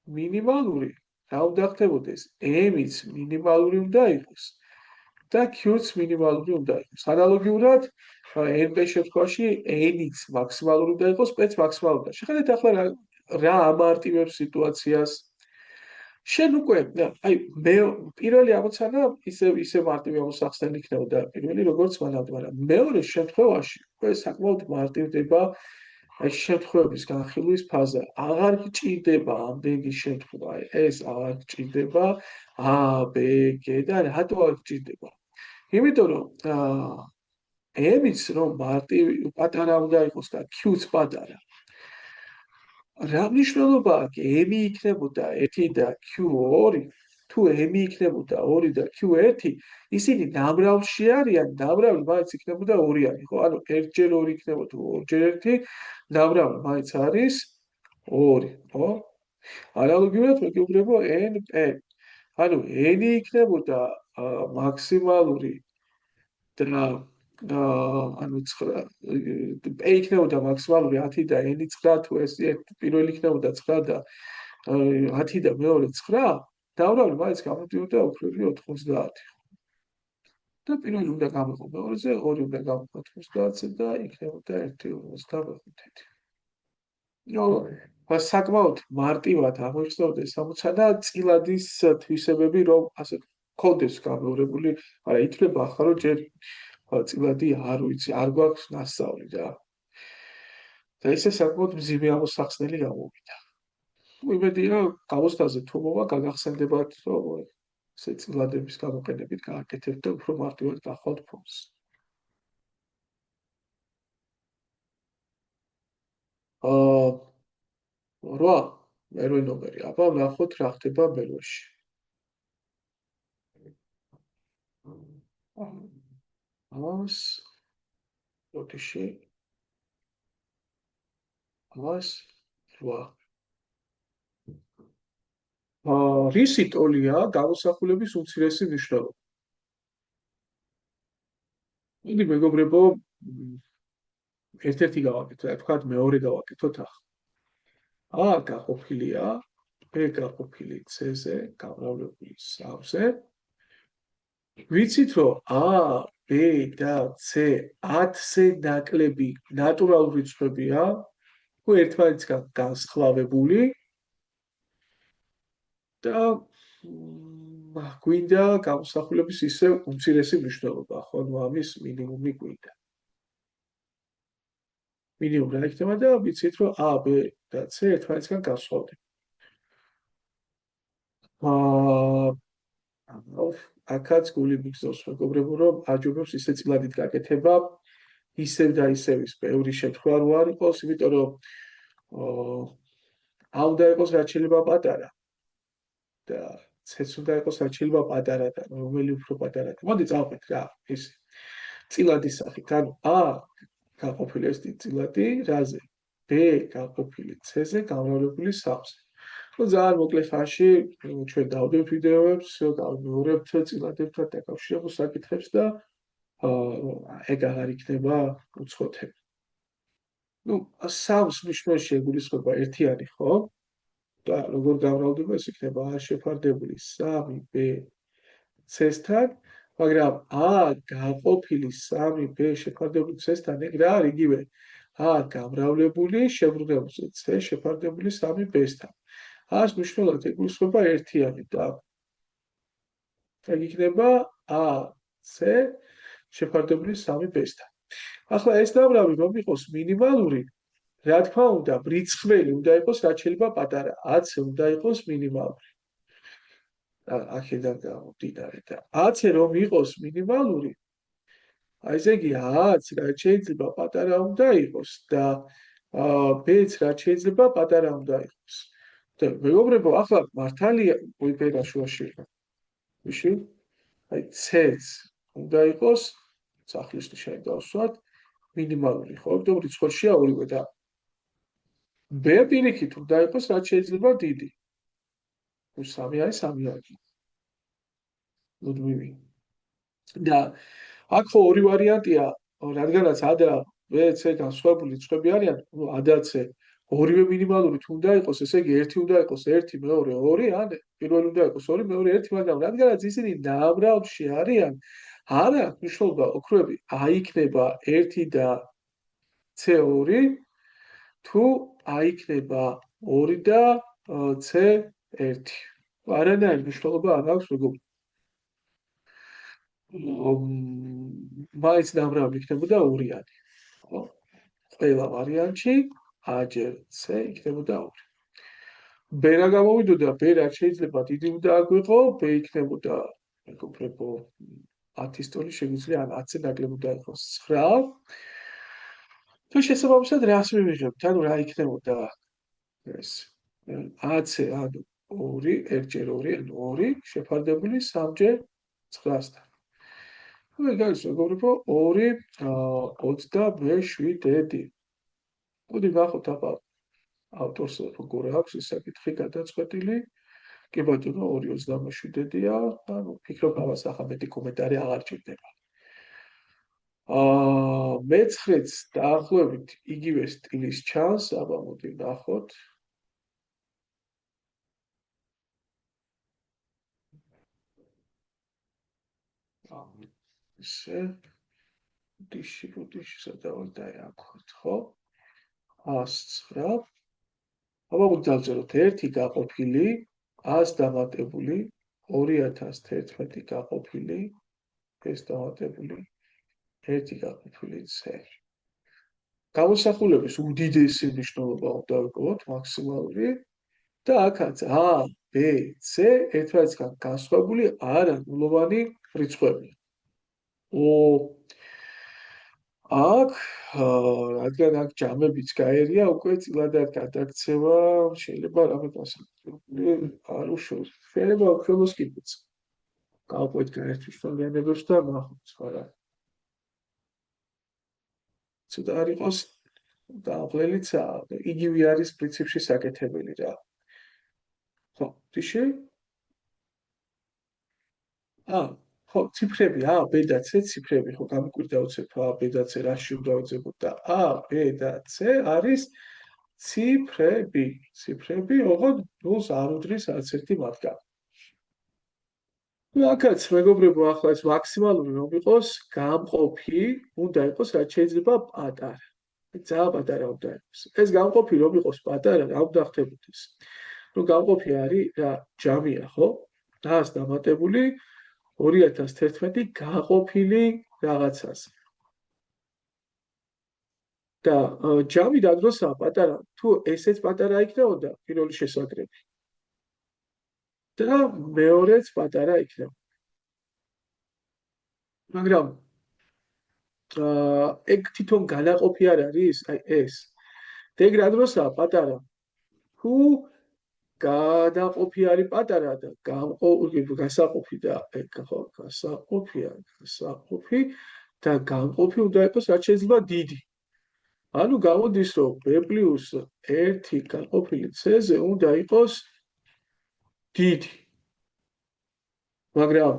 მინიმალური, რა უნდა ხდებოდეს? m-იც მინიმალური უნდა იყოს და q-ც მინიმალური უნდა იყოს. ანალოგიურად n-ს შემთხვევაში n-იც მაქსიმალური უნდა იყოს, p-ც მაქსიმალური უნდა. შეხედეთ ახლა რა ამარტივებს სიტუაციას. შენ უკვე, აი, მე პირველი ამოცანა ისე მარტივი ამოსახსნელი იქნებოდა პირველი როგორც მანამდე, მაგრამ მეორე შემთხვევაში უკვე საკმაოდ მარტივდება აი შემთხვევების განხილვის ფაზა. აღარ გჭირდება ამდენი შემთხვევა, ეს აღარ გჭირდება a, b, g და რატო არ გჭირდება? იმიტომ რომ m-იც რომ მარტივი პატარა უნდა იყოს და q-ც პატარა. რა მნიშვნელობა აქვს? m იქნებოდა 1 და q2, თუ m იქნებოდა 2 და q1, ისინი ნამრავლში არიან, ნამრავლი მაინც იქნებოდა 2 არის, ხო? ანუ 1/2 იქნებოდა 2/1, ნამრავლი მაინც არის 2, ხო? ანალოგიურად მეგობრებო n-p. ანუ n იქნებოდა მაქსიმალური და ანუ 9 p იქნებოდა მაქსიმალური 10 და n 9 თუ ეს პირველი იქნებოდა 9 და 10 და მეორე 9, დაურავი მაინც გამოდიოდა უფრული 90. და პირველი უნდა გამოყო მეორეზე, ორი უნდა გამოყო 90-ზე და იქნებოდა 1/45. ნუ საკმაოდ მარტივად აღმოჩნდა სამოცანა წილადის თვისებები, რომ ასე კონდეს გამეორებული, არა ითვლება ახლა რომ ჯერ წილადი არ ვიცი, არ გვაქვს ნასწავლი და ესე საკმაოდ მძიმე ამოსახსნელი გამოვიდა. იმედია გამოსტაზე თუ მოვა გაგახსენდებათ, რომ ესე წილადების გამოყენებით გააკეთებთ და უფრო მარტივად გახვალთ ფონს. აა 8 მერვე ნომერი. აბა ნახოთ რა ხდება მერვეში. ას ოტიში ას 8 რისი ტოლია გამოსახულების უმცირესი მნიშვნელობა? მოდი მეგობრებო, ერთ-ერთი გავაკეთოთ, თქვათ მეორე გავაკეთოთ ახლა. A გაყოფილია B გაყოფილი C-ზე, გამრავლებული 3-ზე. ვიცით, რომ A, B და C 10-ზე ნაკლები ნატურალური რიცხვებია, თუ ერთმანეთისგან განსხვავებული და გვინდა გამოსახულების ისევ უმცირესი მნიშვნელობა, ხო, ნუ ამის მინიმუმი გვინდა. მინიმუმი რა იქნება და ვიცით, რომ A, B და C ერთმანეთისგან განსხვავდება. აქაც გული მიგზავს მეგობრებო, რომ აჯობებს ისე წილადით გაკეთება, ისევ და ისევის ბევრი შემთხვევა რო არ იყოს, იმიტომ რომ A უნდა იყოს რაც შეიძლება პატარა და C-ც უნდა იყოს რაც შეიძლება პატარა და რომელი უფრო პატარა. მოდი წავყვეთ რა, ისე. წილადის სახით, ანუ A გაყოფილი ეს წილადი რაზე? B გაყოფილი C-ზე გამრავლებული 3-ზე. ну ძალიან მოკლე ხანში ჩვენ დავდივართ ვიდეოებს, გავიმეორებთ წილადებთან დაკავშირებულ საკითხებს და ეგ აღარ იქნება უცხოთები. ну 3-ს მნიშვნელში ეგულისხმება ერთიანი, ხო? და როგორ გამრავლდება ეს იქნება A შეფარდებული 3B C-სთან, მაგრამ A გაყოფილი 3B შეფარდებული C-სთან ეგ რა არის იგივე A გამრავლებული შებრუნებული C შეფარდებული 3B-სთან. A-ს მნიშვნელად ეგულისხმება ერთიანი და ეგ იქნება AC შეფარდებული 3B-სთან. ახლა ეს ნაბრავი რომ იყოს მინიმალური, რა თქმა უნდა, რიცხველი უნდა იყოს რაც შეიძლება პატარა, AC უნდა იყოს მინიმალური. აქედან გამომდინარე და AC რომ იყოს მინიმალური, აი ესე იგი A-ც რაც შეიძლება პატარა უნდა იყოს და B-ც რაც შეიძლება პატარა უნდა იყოს. და მეგობრებო, ახლა მართალია უიპერა შუაში. ვიში? აი C-ც უნდა იყოს სახლის ნიშანი დავსვათ მინიმალური, ხო? იმიტომ რიცხვებშია ორივე და B პირიქით უნდა იყოს რაც შეიძლება დიდი. ну 3 არის 3 არის. მოდმივი. და აქ ხო ორი ვარიანტია, რადგანაც A და B, C განსხვავებული რიცხვები არიან, ну A და C ორივე მინიმალური თუ უნდა იყოს, ესე იგი ერთი უნდა იყოს 1, მეორე 2, ან პირველი უნდა იყოს 2, მეორე 1, მაგრამ რადგანაც ისინი ნამრავლში არიან, არ აქვს მნიშვნელობა ოქროები A იქნება 1 და C2, თუ A იქნება 2 და C1. არანაირი მნიშვნელობა არ აქვს მეგობრებო. მაინც ნამრავლი იქნებოდა ორიანი. ხო? ყველა ვარიანტში A ჯერ C იქნებოდა 2. B რა გამოვიდოდა? B რაც შეიძლება დიდი უნდა აგვიყო, B იქნებოდა მეგობრებო 10-ის ტოლი შეგვიძლია 10-ზე ნაკლები უნდა იყოს 9. თუ შესაბამისად რას მივიღებთ? ანუ რა იქნებოდა ეს? AC ანუ 2, 1 ჯერ 2 ანუ 2 შეფარდებული 3 ჯერ 9-სთან. ну ეგ არის მეგობრებო 2 27. მოდი ნახოთ აბა ავტორს როგორ აქვს ეს საკითხი გადაწყვეტილი. კი ბატონო 2.27-ია, ანუ ფიქრობ ამას ახლა მეტი კომენტარი აღარ ჭირდება. მე-9-ც დაახლოებით იგივე სტილის ჩანს, აბა მოდი ნახოთ. ესე დიში სადავდა აქოთ, ხო? 109. აბა მოგძალწეროთ 1 გაყოფილი 100 დამატებული 2011 გაყოფილი ეს დამატებული 1 გაყოფილი C. გამოსახულების უდიდესი მნიშვნელობა უნდა ვიყოთ მაქსიმალური და აქაც A, B, C ერთმანეთისგან განსხვავებული არანულოვანი რიცხვებია. აქ რადგან აქ ჯამებიც გაერია, უკვე წილადად გადაქცევა შეიძლება რამეთას არ უშავს. შეიძლება ოქროს კიბიც. გავყვეთ გაერთის თვალიანებებს და ნახოთ რა. ცოტა არ იყოს დააღლელიცა, იგივე არის პრინციპში საკეთებელი რა. ხო, თიშე? ხო, ციფრები A, B და C ციფრები ხო გამიკვირდა უცებ A, B და C რაში უნდა ვეძებოთ და A, B და C არის ციფრები. ციფრები, ოღონდ ნულს არ უდრის არც ერთი მათგანი. ну აქაც მეგობრებო ახლა ეს მაქსიმალური რომ იყოს გამყოფი უნდა იყოს რაც შეიძლება პატარა. ძალიან პატარა უნდა იყოს. ეს გამყოფი რომ იყოს პატარა, რა უნდა ხდებოდეს? ну გამყოფი არის რა ჯამია, ხო? დას დამატებული 2011 გაყოფილი რაღაცაზე. და ჯამი რა დროსაა პატარა? თუ ესეც პატარა იქნებოდა პირველი შესაძლებელი. და მეორეც პატარა იქნება. მაგრამ ეგ თვითონ განაყოფი არ არის, აი ეს. და ეგ რა დროსაა პატარა? თუ განაყოფი არის პატარა და გასაყოფი და ეგ ხო გასაყოფია, გასაყოფი და გამყოფი უნდა იყოს რაც შეიძლება დიდი. ანუ გამოდის რომ b+1 გაყოფილი c-ზე უნდა იყოს დიდი. მაგრამ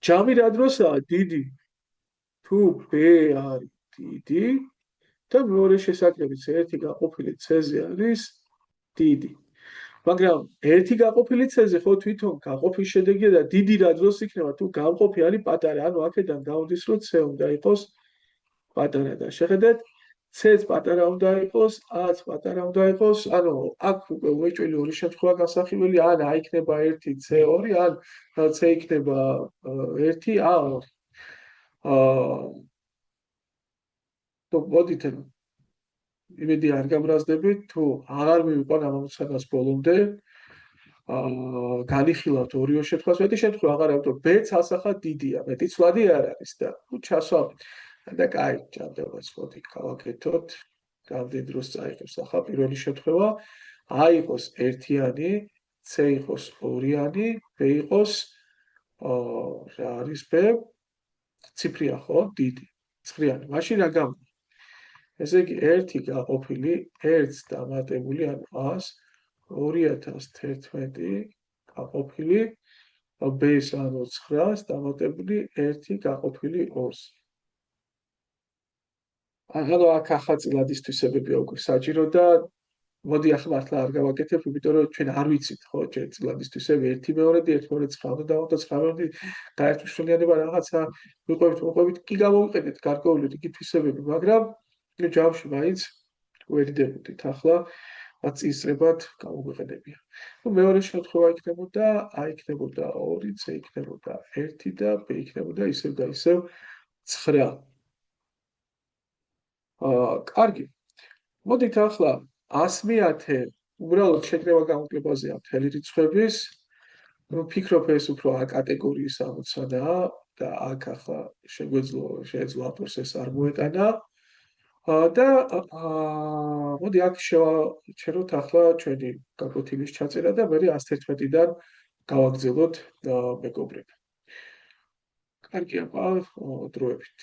ჯამი რა დროსაა დიდი? თუ b არის დიდი და მეორე შესაძლებიც 1 გაყოფილი c-ზე არის დიდი. მაგრამ 1 გაყოფილი c-ზე ხო თვითონ გაყოფის შედეგია და დიდი რა დროს იქნება თუ გამყოფი არის პატარა. ანუ აქედან გამოდის რომ c უნდა იყოს პატარა და შეხედეთ c-ც პატარა უნდა იყოს, a-ც პატარა უნდა იყოს, ანუ აქ უკვე უეჭველი ორი შემთხვევა გასახილველი, ან a იქნება 1 c2, ან c იქნება 1 a2. მოდით იმედი არ გამრაზდებით, თუ აღარ მივიყვან ამ ამოცანას ბოლომდე, განიხილავთ ორივე შემთხვევას, მეტი შემთხვევა აღარ ავტო b-ც ასახად დიდია, მეტი ცვლადი არ არის და ჩასვავთ. და კაი, ჭამდებოდეს მოდი გავაკეთოთ. რამდენ დროს წაიღებს ახლა პირველი შემთხვევა a იყოს 1-იანი, c იყოს 2-იანი, b იყოს რა არის b? ციფრია ხო? დიდი. ცხრიანი. მაშინ რა გამოდის? ესე იგი 1 გაყოფილი 1 დამატებული ანუ 2011 გაყოფილი b-ს ანუ 9-ს დამატებული 1 გაყოფილი 2-ს. ანუ აქ ახალწილადის თვისებები უკვე საჭირო და მოდი ახლა მართლა არ გავაკეთებ, იმიტომ რომ ჩვენ არ ვიცით ხო ჩვენ წილადის თვისები 1/2, 1/2 9 და 9 გაერთმშვილიანება რაღაცა ვიყვებით, კი გამოვიყენეთ გარკვეული რიგი თვისებები, მაგრამ ჯამში მაინც ვერიდებოდით ახლა მათ წინსწრებად გამოვიყენებია. ну მეორე შემთხვევა იქნებოდა a იქნებოდა 2, c იქნებოდა 1 და b იქნებოდა ისევ და ისევ 9. კარგი. მოდით ახლა 100-ათე უბრალოდ შეკრება გამოკლებაზეა მთელი რიცხვების. ну ფიქრობ ეს უფრო a კატეგორიის ამოცანაა და აქ ახლა შეეძლო ავტორს ეს არ მოეტანა. და მოდი აქ შევაჩეროთ ახლა ჩვენი გაკვეთილის ჩაწერა და მე 111-დან გავაგზავნოთ მეგობრები. კარგია, დროებით.